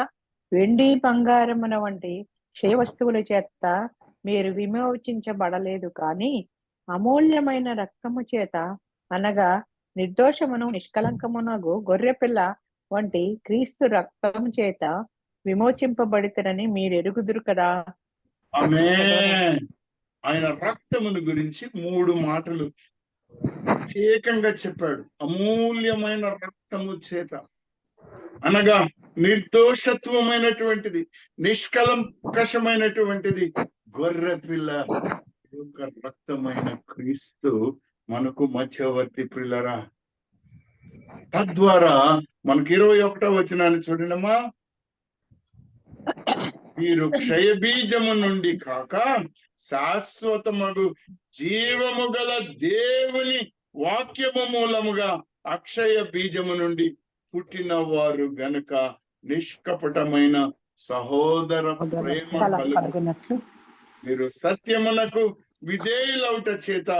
వెండి బంగారమున వంటి క్షయ వస్తువుల చేత మీరు విమోచించబడలేదు, కానీ అమూల్యమైన రక్తము చేత, అనగా నిర్దోషమును నిష్కలంకమునగు గొర్రెపిల్ల వంటి క్రీస్తు రక్తము చేత విమోచింపబడితేనని మీరు ఎరుగుదురు కదా. ఆమేన్. ఆయన రక్తమును గురించి 3 మాటలు ప్రత్యేకంగా చెప్పాడు. అమూల్యమైన రక్తము చేత, అనగా నిర్దోషత్వమైనటువంటిది, నిష్కలంకషమైనటువంటిది గొర్రె పిల్ల యొక్క రక్తమైన క్రీస్తు మనకు మధ్యవర్తి పిల్లరా. తద్వారా మనకు 21వ వచనాన్ని చూడండమ్మా. మీరు క్షయ బీజము నుండి కాక శాశ్వతమగు జీవము గల దేవుని వాక్యము మూలముగా అక్షయ బీజము నుండి పుట్టిన వారు గనుక నిష్కపటమైన సహోదర ప్రేమ కలుగునట్లు మీరు సత్యమునకు విధేయులౌట చేత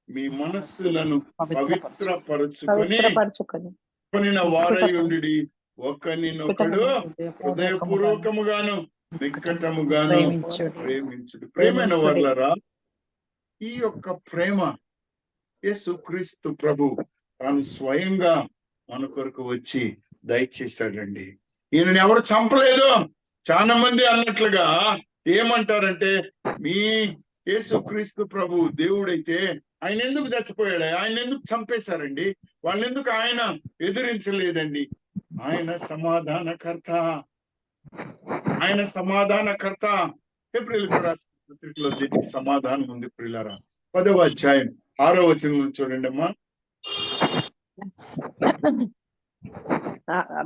మీ మనస్సులను పవిత్రపరుచుకొని కొనిన వారయుండి ఒకనినొకడు హృదయపూర్వకముగాను నికటముగాను ప్రేమించుడు. ప్రేమైన వాళ్ళరా, ఈ యొక్క ప్రేమ యేసుక్రీస్తు ప్రభు తాను స్వయంగా మన కొరకు వచ్చి దయచేశాడండి. ఈయనని ఎవరు చంపలేదు. చాలా మంది అన్నట్లుగా ఏమంటారంటే, మీ యేసుక్రీస్తు ప్రభు దేవుడైతే ఆయన ఎందుకు చచ్చిపోయాడు, ఆయన ఎందుకు చంపేశారండి, వాళ్ళని ఎందుకు ఆయన ఎదిరించలేదండి. ఆయన సమాధానకర్త, ఆయన సమాధానకర్త. ఏప్రిల్కు రాసిన పత్రికలో దీనికి సమాధానం ఉంది ప్రియులారా. 10వ అధ్యాయం 6వ వచనం చూడండి అమ్మా.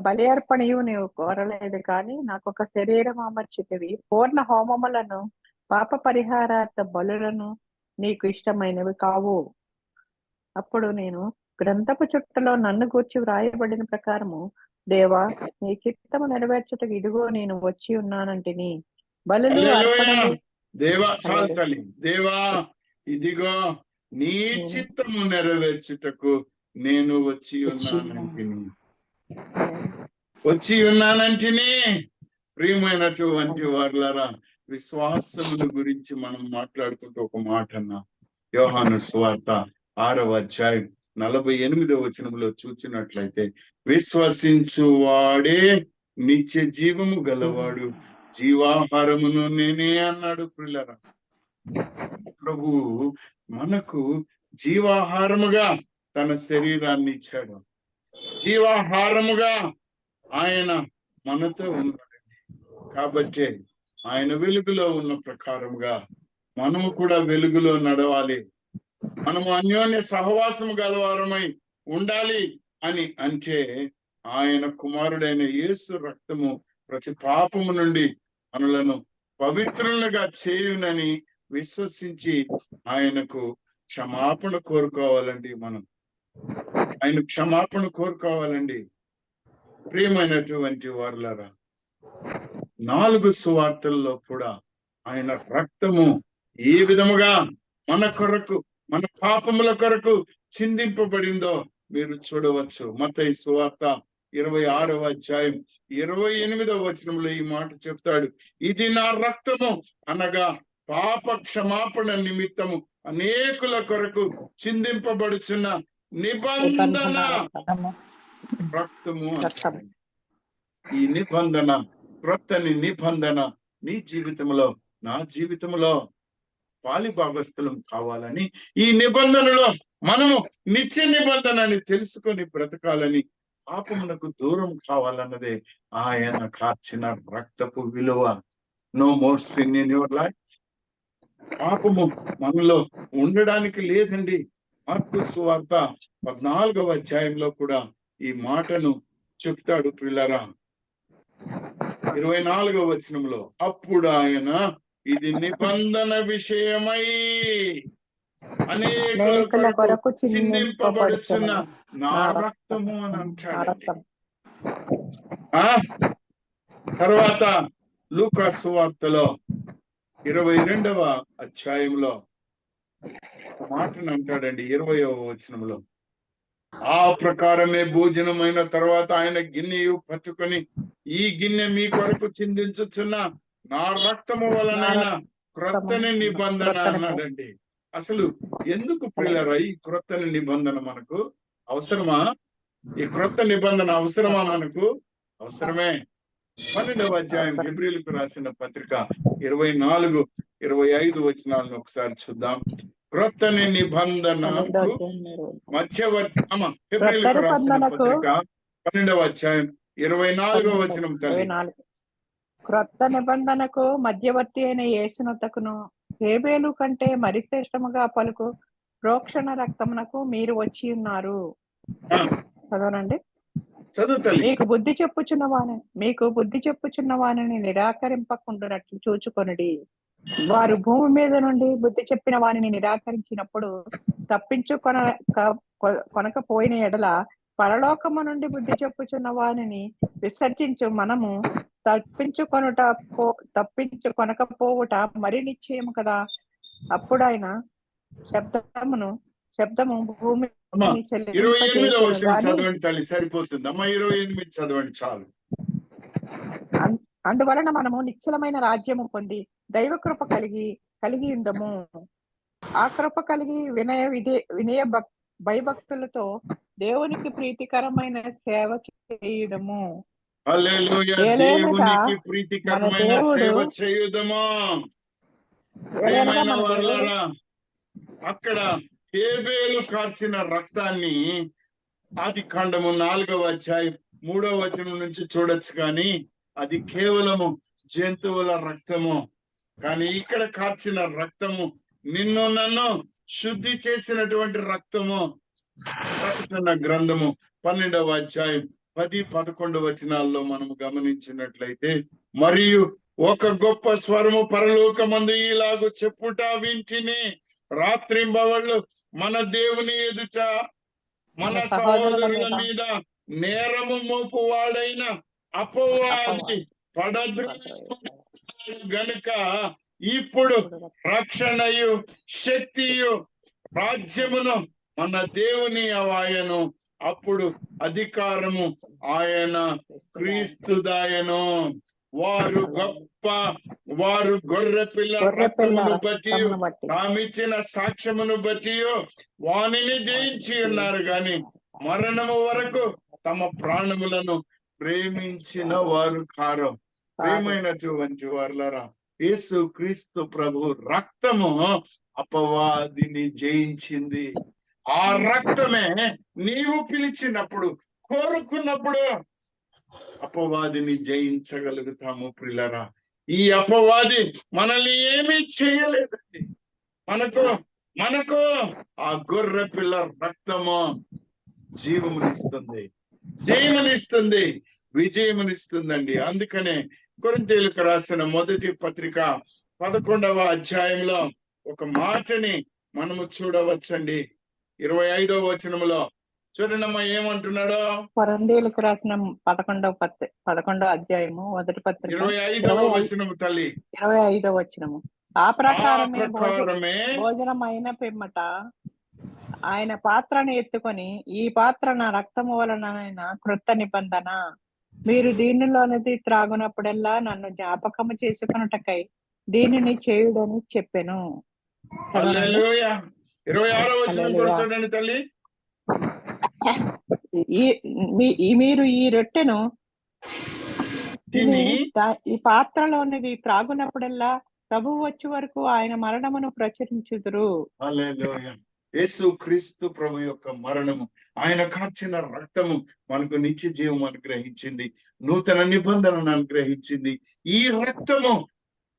బలి అర్పణయు నీవు కోరలేదు, కానీ నాకు ఒక శరీరం అమర్చితివి. పూర్ణ హోమములను పాప పరిహారార్థ బలులను నీకు ఇష్టమైనవి కావు. అప్పుడు నేను గ్రంథపు చుట్టలో నన్ను గూర్చి వ్రాయబడిన ప్రకారము, దేవా నీ చిత్తము నెరవేర్చుటకు ఇదిగో నేను వచ్చి ఉన్నానంటిని. బలులు అర్పణలు దేవా చాలు తల్లి. దేవా ఇదిగో నీ చిత్తము నెరవేర్చుటకు నేను వచ్చి ఉన్నానంటిని. ప్రియమైనటువంటి వారులారా, విశ్వాసముల గురించి మనం మాట్లాడుకుంటూ ఒక మాట అన్నా. యోహాను సువార్త 6వ అధ్యాయం 48వ వచనంలో చూసినట్లయితే, విశ్వసించు వాడే నిత్య జీవము గలవాడు, జీవాహారమును నేనే అన్నాడు ప్రియులారా. ప్రభు మనకు జీవాహారముగా తన శరీరాన్ని ఇచ్చాడు. జీవాహారముగా ఆయన మనతో ఉన్నాడండి. కాబట్టి ఆయన వెలుగులో ఉన్న ప్రకారముగా మనము కూడా వెలుగులో నడవాలి. మనము అన్యోన్య సహవాసము గలవారమై ఉండాలి అని అంటే, ఆయన కుమారుడైన యేసు రక్తము ప్రతి పాపము నుండి మనలను పవిత్రులుగా చేయునని విశ్వసించి ఆయనకు క్షమాపణ కోరుకోవాలండి. మనం ఆయన క్షమాపణ కోరుకోవాలండి. ప్రియమైనటువంటి వారులారా, 4 సువార్తల్లో కూడా ఆయన రక్తము ఏ విధముగా మన కొరకు, మన పాపముల కొరకు చిందింపబడిందో మీరు చూడవచ్చు. మత్తయి సువార్త 26వ అధ్యాయం 28వ వచనంలో ఈ మాట చెప్తాడు, ఇది నా రక్తము, అనగా పాప క్షమాపణ నిమిత్తము అనేకుల కొరకు చిందింపబడుచున్న నిబంధన రక్తము. ఈ నిబంధన, క్రొత్తని నిబంధన నీ జీవితంలో, నా జీవితంలో పాలి భాగస్థలం కావాలని, ఈ నిబంధనలో మనము నిత్య నిబంధనని తెలుసుకొని బ్రతకాలని, పాపమునకు దూరం కావాలన్నదే ఆయన కార్చిన రక్తపు విలువ. No more sin in your life. పాపము మనలో ఉండడానికి లేదండి. మార్కు సువార్త 14వ అధ్యాయంలో కూడా ఈ మాటను చెప్తాడు ప్రియులారా. 24వ వచనంలో, అప్పుడు ఆయన ఇది నిబంధన విషయమై అనేకుల కొరకు చిందింపబడుచున్న నా రక్తము అని అంటాడు. తర్వాత లూకా సువార్తలో 22వ అధ్యాయంలో మాటను అంటాడండి 20వ వచనంలో, ఆ ప్రకారమే భోజనమైన తర్వాత ఆయన గిన్నెయు పట్టుకొని, ఈ గిన్నె మీ కొరకు చిందించుచున్న నా రక్తము వలనైన క్రొత్తని నిబంధన అన్నాడండి. అసలు ఎందుకు ప్రియులారా ఈ క్రొత్తని నిబంధన మనకు అవసరమా? ఈ క్రొత్త నిబంధన అవసరమా మనకు? అవసరమే. 12వ అధ్యాయం హెబ్రీయులకు రాసిన పత్రిక 24, 25 వచనాలను ఒకసారి చూద్దాం. క్రొత్తని నిబంధనకు మధ్యవర్తి హెబ్రీయులకు రాసిన పత్రిక 12వ అధ్యాయం 24వ వచనం తల్లి. క్రొత్త నిబంధనకు మధ్యవర్తి అయిన యేసునొద్దకును హేబేలు కంటే మరి శ్రేష్టముగా పలుకు ప్రోక్షణ రక్తమునకు మీరు వచ్చి ఉన్నారు. చదవనండి. మీకు బుద్ధి చెప్పుచున్న వానిని నిరాకరింపకుండానట్లు చూచుకొనుడి. వారు భూమి మీద నుండి బుద్ధి చెప్పిన వానిని నిరాకరించినప్పుడు కొనకపోయిన ఎడల పరలోకము నుండి బుద్ధి చెప్పుచున్న వానిని విసర్జించు మనము తప్పించుకొనకపోవుట మరి నిశ్చయము కదా. అప్పుడు ఆయన శబ్దము భూమి సరిపోతుంది. 28 చదవండి చాలు. అందువలన మనము నిశ్చలమైన రాజ్యము పొంది దైవ కృప కలిగి ఉండము. ఆ కృప కలిగి వినయ భయభక్తులతో దేవునికి ప్రీతికరమైన సేవ చేయడము. దేవునికి ప్రీతికరమైన సేవ చేయుదము. అక్కడ హేబేలు కార్చిన రక్తాన్ని ఆది కాండము 4వ అధ్యాయం 3వ వచనం నుంచి చూడొచ్చు, కానీ అది కేవలము జంతువుల రక్తము. కానీ ఇక్కడ కార్చిన రక్తము నిన్ను నన్ను శుద్ధి చేసినటువంటి రక్తము. ప్రకటన గ్రంథము 12వ అధ్యాయం 10-11 వచనాల్లో మనము గమనించినట్లయితే, మరియు ఒక గొప్ప స్వరము పరలోకమందు ఇలాగు చెప్పుట వింటిని, రాత్రింబవళ్ళు మన దేవుని ఎదుట మన సహోదరుల మీద నేరము మోపువాడైన అపవాది గనుక ఇప్పుడు రక్షణయు శక్తియు రాజ్యమును మన దేవుని అవాయను, అప్పుడు అధికారము ఆయన క్రీస్తుదాయను. వారు గొర్రె పిల్ల రక్తమును బట్టి తామిచ్చిన సాక్ష్యమును బట్టి వానిని జయించి ఉన్నారు, గాని మరణము వరకు తమ ప్రాణములను ప్రేమించిన వారు కారు. ప్రేమైనటువంటి వారులారా, యేసు క్రీస్తు ప్రభు రక్తము అపవాదిని జయించింది. ఆ రక్తమే నీవు పిలిచినప్పుడు, కోరుకున్నప్పుడు అపవాదిని జయించగలుగుతాము. ప్రియులారా, ఈ అపవాది మనల్ని ఏమీ చేయలేదండి. మనకు ఆ గొర్రె పిల్ల రక్తము జీవమునిస్తుంది, జయమునిస్తుంది, విజయమునిస్తుందండి. అందుకనే కొరింథీయులకు రాసిన మొదటి పత్రిక 11వ అధ్యాయంలో ఒక మాటని మనము చూడవచ్చండి. 25వ వచనంలో చూడండమ్మా ఏమంటున్నాడో. కొరింథీయులకు రాసిన 11వ అధ్యాయము మొదటి పత్రిక 25వ వచనము తల్లి. 25వ వచనము. ఆ ప్రకారమే భోజనమైన పిమ్మట ఆయన పాత్రను ఎత్తుకొని, ఈ పాత్ర నా రక్తము వలన క్రొత్త నిబంధన, మీరు దీనిలోనిది త్రాగునప్పుడల్లా నన్ను జ్ఞాపకము చేసుకొనుటకై దీనిని చేయుడని చెప్పెను. 26వ వచనం చూడండి తల్లి. మీరు ఈ రొట్టెను ఈ పాత్రలోనిది త్రాగునప్పుడల్లా ప్రభువు వచ్చే వరకు ఆయన మరణమును ప్రచురించుదురు. హల్లెలూయా. యేసు క్రీస్తు ప్రభు యొక్క మరణము, ఆయన కార్చిన రక్తము మనకు నిత్య జీవం అనుగ్రహించింది, నూతన నిబంధనను అనుగ్రహించింది. ఈ రక్తము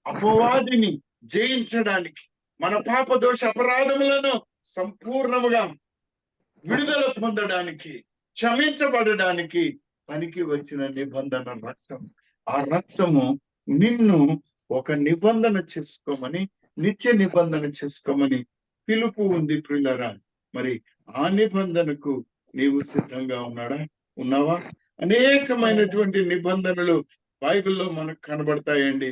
అపవాదిని జయించడానికి, మన పాప దోష అపరాధములను సంపూర్ణముగా విడుదల పొందడానికి, క్షమించబడడానికి పనికి వచ్చిన నిబంధన రక్తం. ఆ రక్తము నిన్ను ఒక నిబంధన చేసుకోమని, నిత్య నిబంధన చేసుకోమని పిలుపు ఉంది ప్రియులారా. మరి ఆ నిబంధనకు నీవు సిద్ధంగా ఉన్నావా? అనేకమైనటువంటి నిబంధనలు బైబిల్లో మనకు కనబడతాయండి,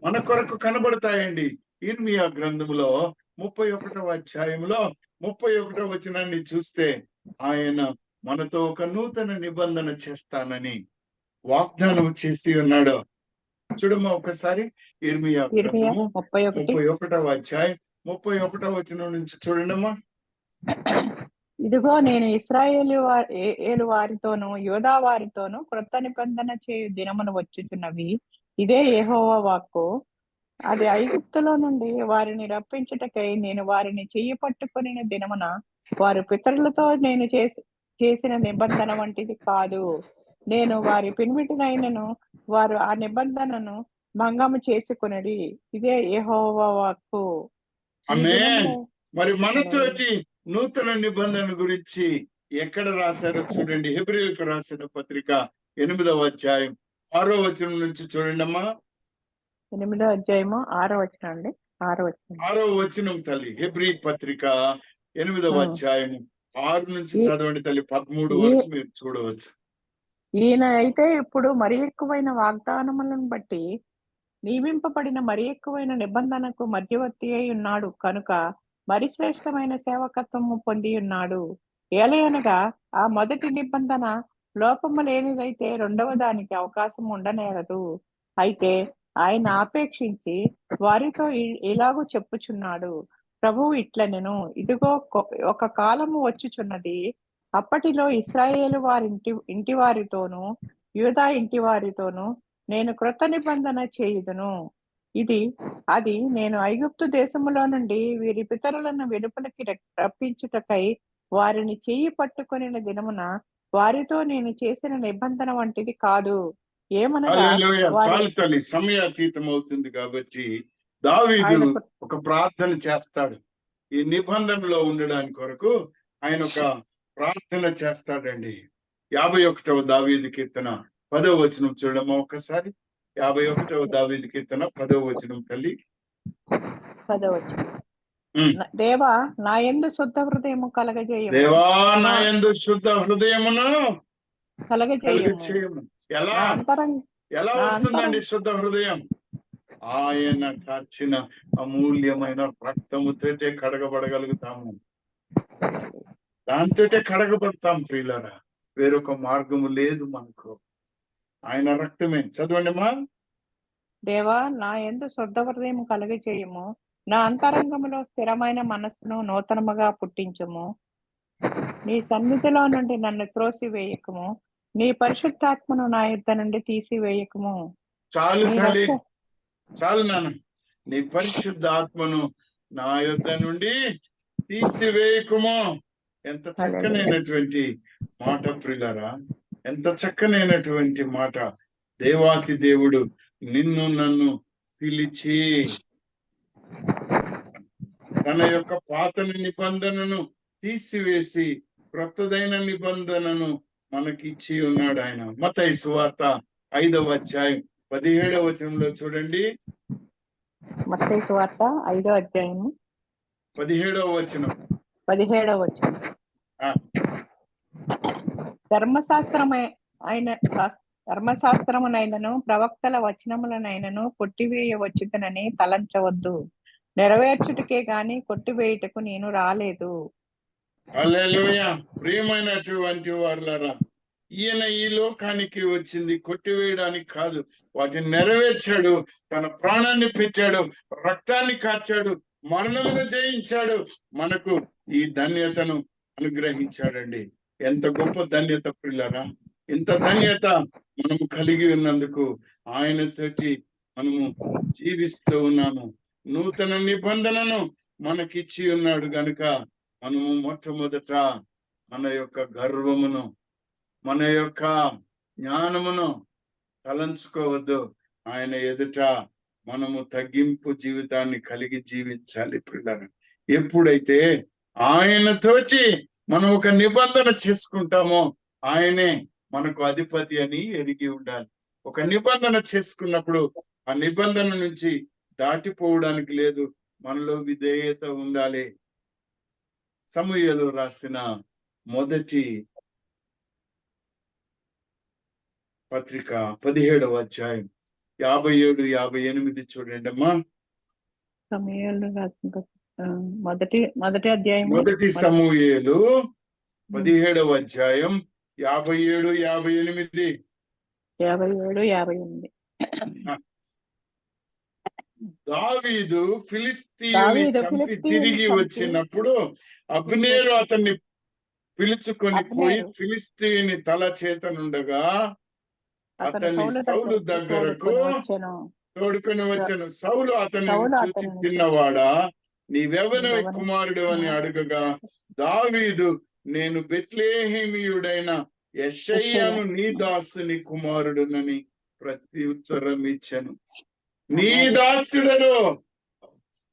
మన కొరకు కనబడతాయండి. ఇర్మియా గ్రంథంలో 31వ అధ్యాయంలో 31వ వచనాన్ని చూస్తే ఆయన మనతో ఒక నూతన నిబంధన చేస్తానని వాగ్దానం చేసి ఉన్నాడు. చూడమ్మా ఒకసారి ఇర్మియా ఇర్మియా గ్రంథము 31. 31వ అధ్యాయం 31వ వచనం నుంచి చూడండమ్మా. ఇదిగో నేను ఇశ్రాయేలు వారితోనూ యూదా వారితోనూ క్రొత్త నిబంధన చేయు దినమును వచ్చుచున్నవి. ఇదే యెహోవా వాక్కు. అది ఐగుప్తులో నుండి వారిని రప్పించుటకై నేను వారిని చెయ్యి పట్టుకొనిన దినమున వారి పితరులతో నేను చేసిన నిబంధన వంటిది కాదు. నేను వారి పిన్మిటినైనను వారు ఆ నిబంధనను భంగము చేసుకొనిరి. ఇదే యెహోవా వాక్కు. ఈ ఆమేన్. దినమున మరి మనతోటి నూతన నిబంధన గురించి ఎక్కడ రాశారో చూడండి. హెబ్రీయులకు రాసిన పత్రిక 8వ అధ్యాయం 6వ వచనం నుంచి చూడండమ్మా. 8వ అధ్యాయము 6వ వచనం అండి. 6వ వచనం. 6వ వచనం తల్లి. హెబ్రీ పత్రిక 8వ అధ్యాయం 6 నుంచి చదవండి తల్లి. 13 వరకు మీరు చూడవచ్చు. ఈయన అయితే ఇప్పుడు మరి ఎక్కువైన వాగ్దానములను బట్టి నియమింపబడిన మరి ఎక్కువైన నిబంధనకు మధ్యవర్తి అయి ఉన్నాడు కనుక మరి శ్రేష్టమైన సేవకత్వము పొంది ఉన్నాడు. ఏలయనగా ఆ మొదటి నిబంధన లోపము లేనిదైతే రెండవ దానికి అవకాశం ఉండనేరదు. అయితే ఆయన ఆపేక్షించి వారితో ఇలాగూ చెప్పుచున్నాడు. ప్రభువు ఇట్లనెను, ఇదిగో ఒక కాలము వచ్చుచున్నది, అప్పటిలో ఇశ్రాయేలు ఇంటి వారితోనూ యూదా ఇంటి వారితోనూ నేను క్రొత్త నిబంధన చేయుదును. అది నేను ఐగుప్తు దేశములో నుండి వీరి పితరులను వెలుపలికి రప్పించుటకై వారిని చెయ్యి పట్టుకొనిన దినమున వారితో నేను చేసిన నిబంధన వంటిది కాదు. ఏమనగా హల్లెలూయా. చాలు తల్లి, సమయాతీతం అవుతుంది కాబట్టి దావీదు ఒక ప్రార్థన చేస్తాడు. ఈ నిబంధనలో ఉండడానికి కొరకు ఆయన ఒక ప్రార్థన చేస్తాడండి. 51వ దావీదు కీర్తన 10వ వచనం చూడమ్మా ఒకసారి. 51వ దావీదు కీర్తన 10వ వచనం తల్లి. 10వ వచనం. దేవా నా యందు శుద్ధ హృదయము కలగజేయము. దేవా నా యందు శుద్ధ హృదయమును కలగజేయము. ఎలా వస్తుందండి శుద్ధ హృదయం? ఆయన కార్చిన అమూల్యమైన రక్తముతోటే కడగబడగలుగుతాము. దాంతోటే కడగబడతాం ప్రియులారా. వేరొక మార్గము లేదు మనకు. ఆయన రక్తమే. చదవండి మా. దేవా నా యందు శుద్ధ హృదయము కలగజేయము, నా అంతరంగములో స్థిరమైన మనస్సును నూతనముగా పుట్టించుము. నీ సన్నిధిలో నుండి నన్ను త్రోసివేయకము, నీ పరిశుద్ధాత్మను నా యుద్ధ నుండి తీసివేయకము. చాలు తల్లి, చాలు నాన్న. నీ పరిశుద్ధ ఆత్మను నా యుద్ధ నుండి తీసివేయకము. ఎంత చక్కనైనటువంటి మాట ప్రియులారా, ఎంత చక్కనైనటువంటి మాట. దేవాతి దేవుడు నిన్ను నన్ను పిలిచి తన యొక్క పాత నిబంధనను తీసివేసి క్రొత్తదైన నిబంధనను మనకిచ్చి ఉన్నాడు ఆయన. మత్తయి సువార్త 5వ అధ్యాయం 17వ వచనంలో చూడండి. మత్తయి సువార్త 5వ అధ్యాయం 17వ వచనం. 17వ వచనం. ధర్మశాస్త్రమునైనను ప్రవక్తల వచనములనైనను కొట్టివేయవచ్చునని తలంచవద్దు. నెరవేర్చుటకే గాని కొట్టివేయుటకు నేను రాలేదు. హల్లెలూయా. ప్రియమైనటువంటి వారులారా, ఈయన ఈ లోకానికి వచ్చింది కొట్టివేయడానికి కాదు, వాటిని నెరవేర్చాడు. తన ప్రాణాన్ని పెట్టాడు, రక్తాన్ని కార్చాడు, మరణమును జయించాడు, మనకు ఈ ధన్యతను అనుగ్రహించాడండి. ఎంత గొప్ప ధన్యత పిల్లరా! ఇంత ధన్యత మనము కలిగి ఉన్నందుకు ఆయనతోటి మనము జీవిస్తూ ఉన్నాము. నూతన నిబంధనను మనకిచ్చి ఉన్నాడు గనుక మనము మొట్టమొదట మన యొక్క గర్వమును, మన యొక్క జ్ఞానమును తలంచుకోవద్దు. ఆయన ఎదుట మనము తగ్గింపు జీవితాన్ని కలిగి జీవించాలి పిల్లలు. ఎప్పుడైతే ఆయనతోటి మనం ఒక నిబంధన చేసుకుంటామో ఆయనే మనకు అధిపతి అని ఎరిగి ఉండాలి. ఒక నిబంధన చేసుకున్నప్పుడు ఆ నిబంధన నుంచి దాటిపోవడానికి లేదు, మనలో విధేయత ఉండాలి. సమూయేలు రాసిన మొదటి పత్రిక 17వ అధ్యాయం 57, 58 చూడండి అమ్మా. సమూయేలు రాసిన మొదటి అధ్యాయం మొదటి సమూయేలు 17వ అధ్యాయం 57, 58. 57, 58. దావీదు ఫిలిస్తీయుని చంపి తిరిగి వచ్చినప్పుడు అబ్నేరు అతన్ని పిలుచుకొని పోయి ఫిలిస్తీయుని తల చేతనుండగా అతన్ని సౌలు దగ్గరకు తోడుకొని వచ్చాను. సౌలు అతన్ని చూచి, తిన్నవాడా, నీవెవరి కుమారుడు అని అడగగా దావీదు, నేను బెత్లెహేమీయుడైన యెషయ్యను నీ దాసుని కుమారుడునని ప్రత్యుత్తరం ఇచ్చాను. నీ దాసుడను,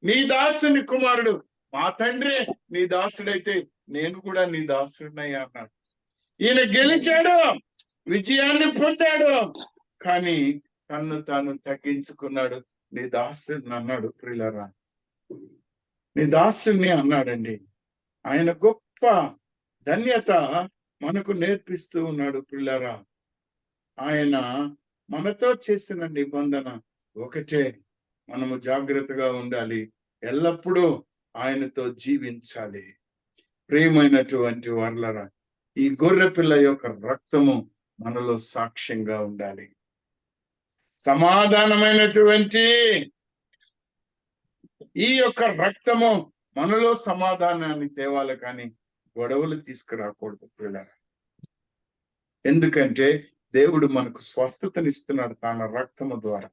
నీ దాసుని కుమారుడు, మా తండ్రి నీ దాసుడైతే నేను కూడా నీ దాసుడినయ్యా అన్నాడు. ఈయన గెలిచాడు, విజయాన్ని పొందాడు, కానీ తన్ను తాను తగ్గించుకున్నాడు. నీ దాసుడిని అన్నాడు. ప్రియులారా, నీ దాసుడిని అన్నాడండి. ఆయన గొప్ప ధన్యత మనకు నేర్పిస్తూ ఉన్నాడు. ప్రియులారా, ఆయన మనతో చేసిన నిబంధన ఒకటే, మనము జాగ్రత్తగా ఉండాలి, ఎల్లప్పుడూ ఆయనతో జీవించాలి. ప్రియమైనటువంటి వారలారా, ఈ గొర్రె పిల్ల యొక్క రక్తము మనలో సాక్ష్యంగా ఉండాలి. సమాధానమైనటువంటి ఈ యొక్క రక్తము మనలో సమాధానాన్ని తేవాలి, కానీ గొడవలు తీసుకురాకూడదు పిల్లలు. ఎందుకంటే దేవుడు మనకు స్వస్థతనిస్తున్నాడు తన రక్తము ద్వారా.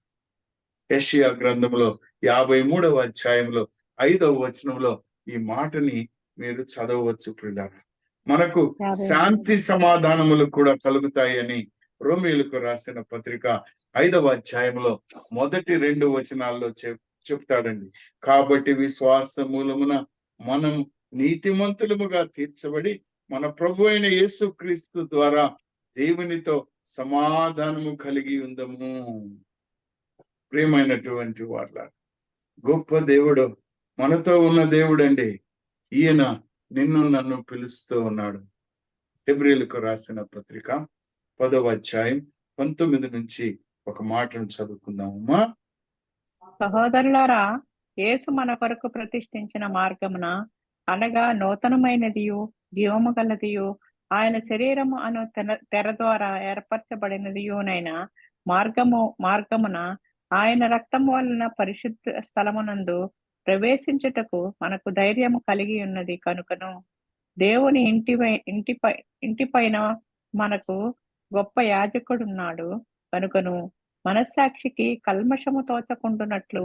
యెషయా గ్రంథంలో 53వ అధ్యాయంలో 5వ వచనంలో ఈ మాటని మీరు చదవవచ్చు పిల్లలు. మనకు శాంతి సమాధానములు కూడా కలుగుతాయి అని రోమీయులకు రాసిన పత్రిక 5వ అధ్యాయంలో మొదటి 2 వచనాల్లో చెప్తాడండి. కాబట్టి విశ్వాస మూలమున మనం నీతిమంతులముగా తీర్చబడి మన ప్రభు అయిన యేసుక్రీస్తు ద్వారా దేవునితో సమాధానము కలిగి ఉందము. ప్రియమైనటువంటి వాళ్ళ, గొప్ప దేవుడు, మనతో ఉన్న దేవుడండి. ఈయన నిన్ను నన్ను పిలుస్తూ ఉన్నాడు. హెబ్రీయులకు రాసిన పత్రిక 10వ అధ్యాయం 19 నుంచి ఒక మాటను చదువుకుందామమ్మా. సహోదరులారా, యేసు మన కొరకు ప్రతిష్ఠించిన మార్గమున, అనగా నూతనమైనదియు జీవము గలదియు ఆయన శరీరము అను తెర ద్వారా ఏర్పరచబడినదియునైన మార్గమున ఆయన రక్తము వలన పరిశుద్ధ స్థలమునందు ప్రవేశించుటకు మనకు ధైర్యము కలిగి ఉన్నది. కనుకను దేవుని ఇంటిపైన మనకు గొప్ప యాజకుడున్నాడు. కనుకను మనస్సాక్షికి కల్మషము తోచకుండునట్లు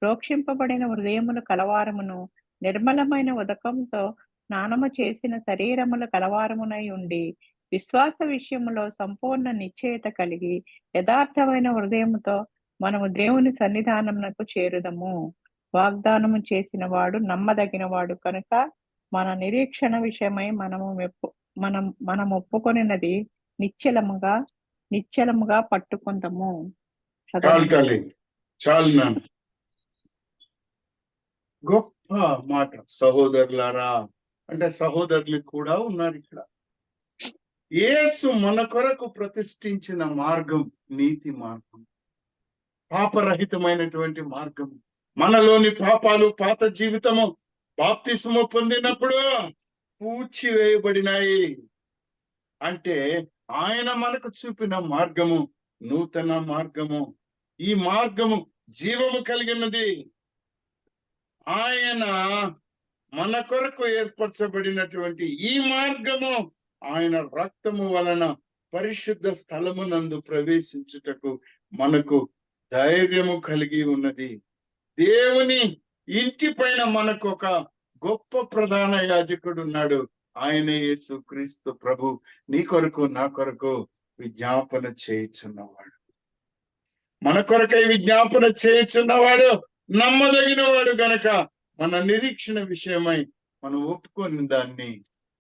ప్రోక్షింపబడిన హృదయములు కలవారమును నిర్మలమైన ఉదకంతో స్నానము చేసిన శరీరముల కలవారమునై ఉండి విశ్వాస విషయములో సంపూర్ణ నిశ్చయత కలిగి యథార్థమైన హృదయముతో మనము దేవుని సన్నిధానమునకు చేరుదము. వాగ్దానము చేసిన వాడు నమ్మదగిన వాడు కనుక మన నిరీక్షణ విషయమై మనం ఒప్పుకొనినది నిశ్చలముగా పట్టుకుందాము. చాలు. గొప్ప మాట. సహోదరులారా అంటే సహోదరులు కూడా ఉన్నారు ఇక్కడ. యేసు మన కొరకు ప్రతిష్ఠించిన మార్గం నీతి మార్గం, పాపరహితమైనటువంటి మార్గం. మనలోని పాపాలు, పాత జీవితము బాప్తిస్మము పొందినప్పుడు పూడ్చివేయబడినాయి. అంటే ఆయన మనకు చూపిన మార్గము నూతన మార్గము. ఈ మార్గము జీవము కలిగినది. ఆయన మన కొరకు ఏర్పరచబడినటువంటి ఈ మార్గము ఆయన రక్తము వలన పరిశుద్ధ స్థలమునందు ప్రవేశించుటకు మనకు ధైర్యము కలిగి ఉన్నది. దేవుని ఇంటి పైన మనకు ఒక గొప్ప ప్రధాన యాజకుడు ఉన్నాడు. ఆయనే యేసుక్రీస్తు ప్రభు. నీ కొరకు నా కొరకు విజ్ఞాపన చేయుచున్నవాడు, మన కొరకై విజ్ఞాపన చేయుచున్నవాడు, నమ్మదగిన వాడు గనక మన నిరీక్షణ విషయమై మనం ఒప్పుకొని దాన్ని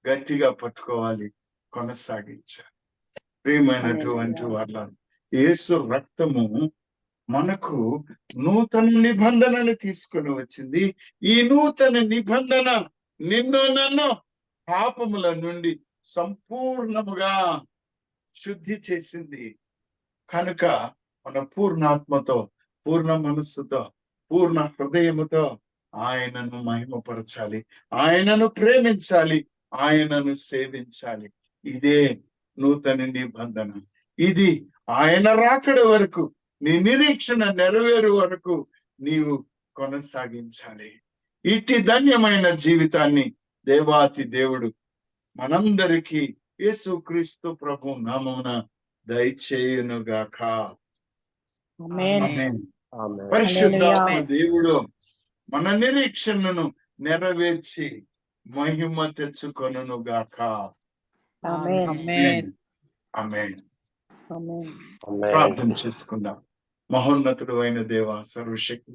గట్టిగా పట్టుకోవాలి, కొనసాగించాలి. ప్రియమైనటువంటి వాళ్ళ, యేసు రక్తము మనకు నూతన నిబంధనని తీసుకొని వచ్చింది. ఈ నూతన నిబంధన నిన్ను నన్ను పాపముల నుండి సంపూర్ణముగా శుద్ధి చేసింది. కనుక మన పూర్ణాత్మతో, పూర్ణ మనస్సుతో, పూర్ణ హృదయముతో ఆయనను మహిమపరచాలి, ఆయనను ప్రేమించాలి, ఆయనను సేవించాలి. ఇదే నూతన నిబంధన. ఇది ఆయన రాకడ వరకు, నీ నిరీక్షణ నెరవేరు వరకు నీవు కొనసాగించాలి. ఇట్టి ధన్యమైన జీవితాన్ని దేవాతి దేవుడు మనందరికీ యేసుక్రీస్తు ప్రభు నామమున దయచేయునుగాక. ఆమేన్. ఆమేన్. ఆమేన్. పరిశుద్ధాత్మ హల్లెలూయా. దేవుడు మన నిరీక్షణను నెరవేర్చి మహిమ తెచ్చుకొనును గాక. ఆమేన్. ఆమేన్. ఆమేన్. ఆమేన్. ఆమేన్. ప్రార్థన చేసుకుందాం. మహోన్నతుడు అయిన దేవ, సర్వశక్తి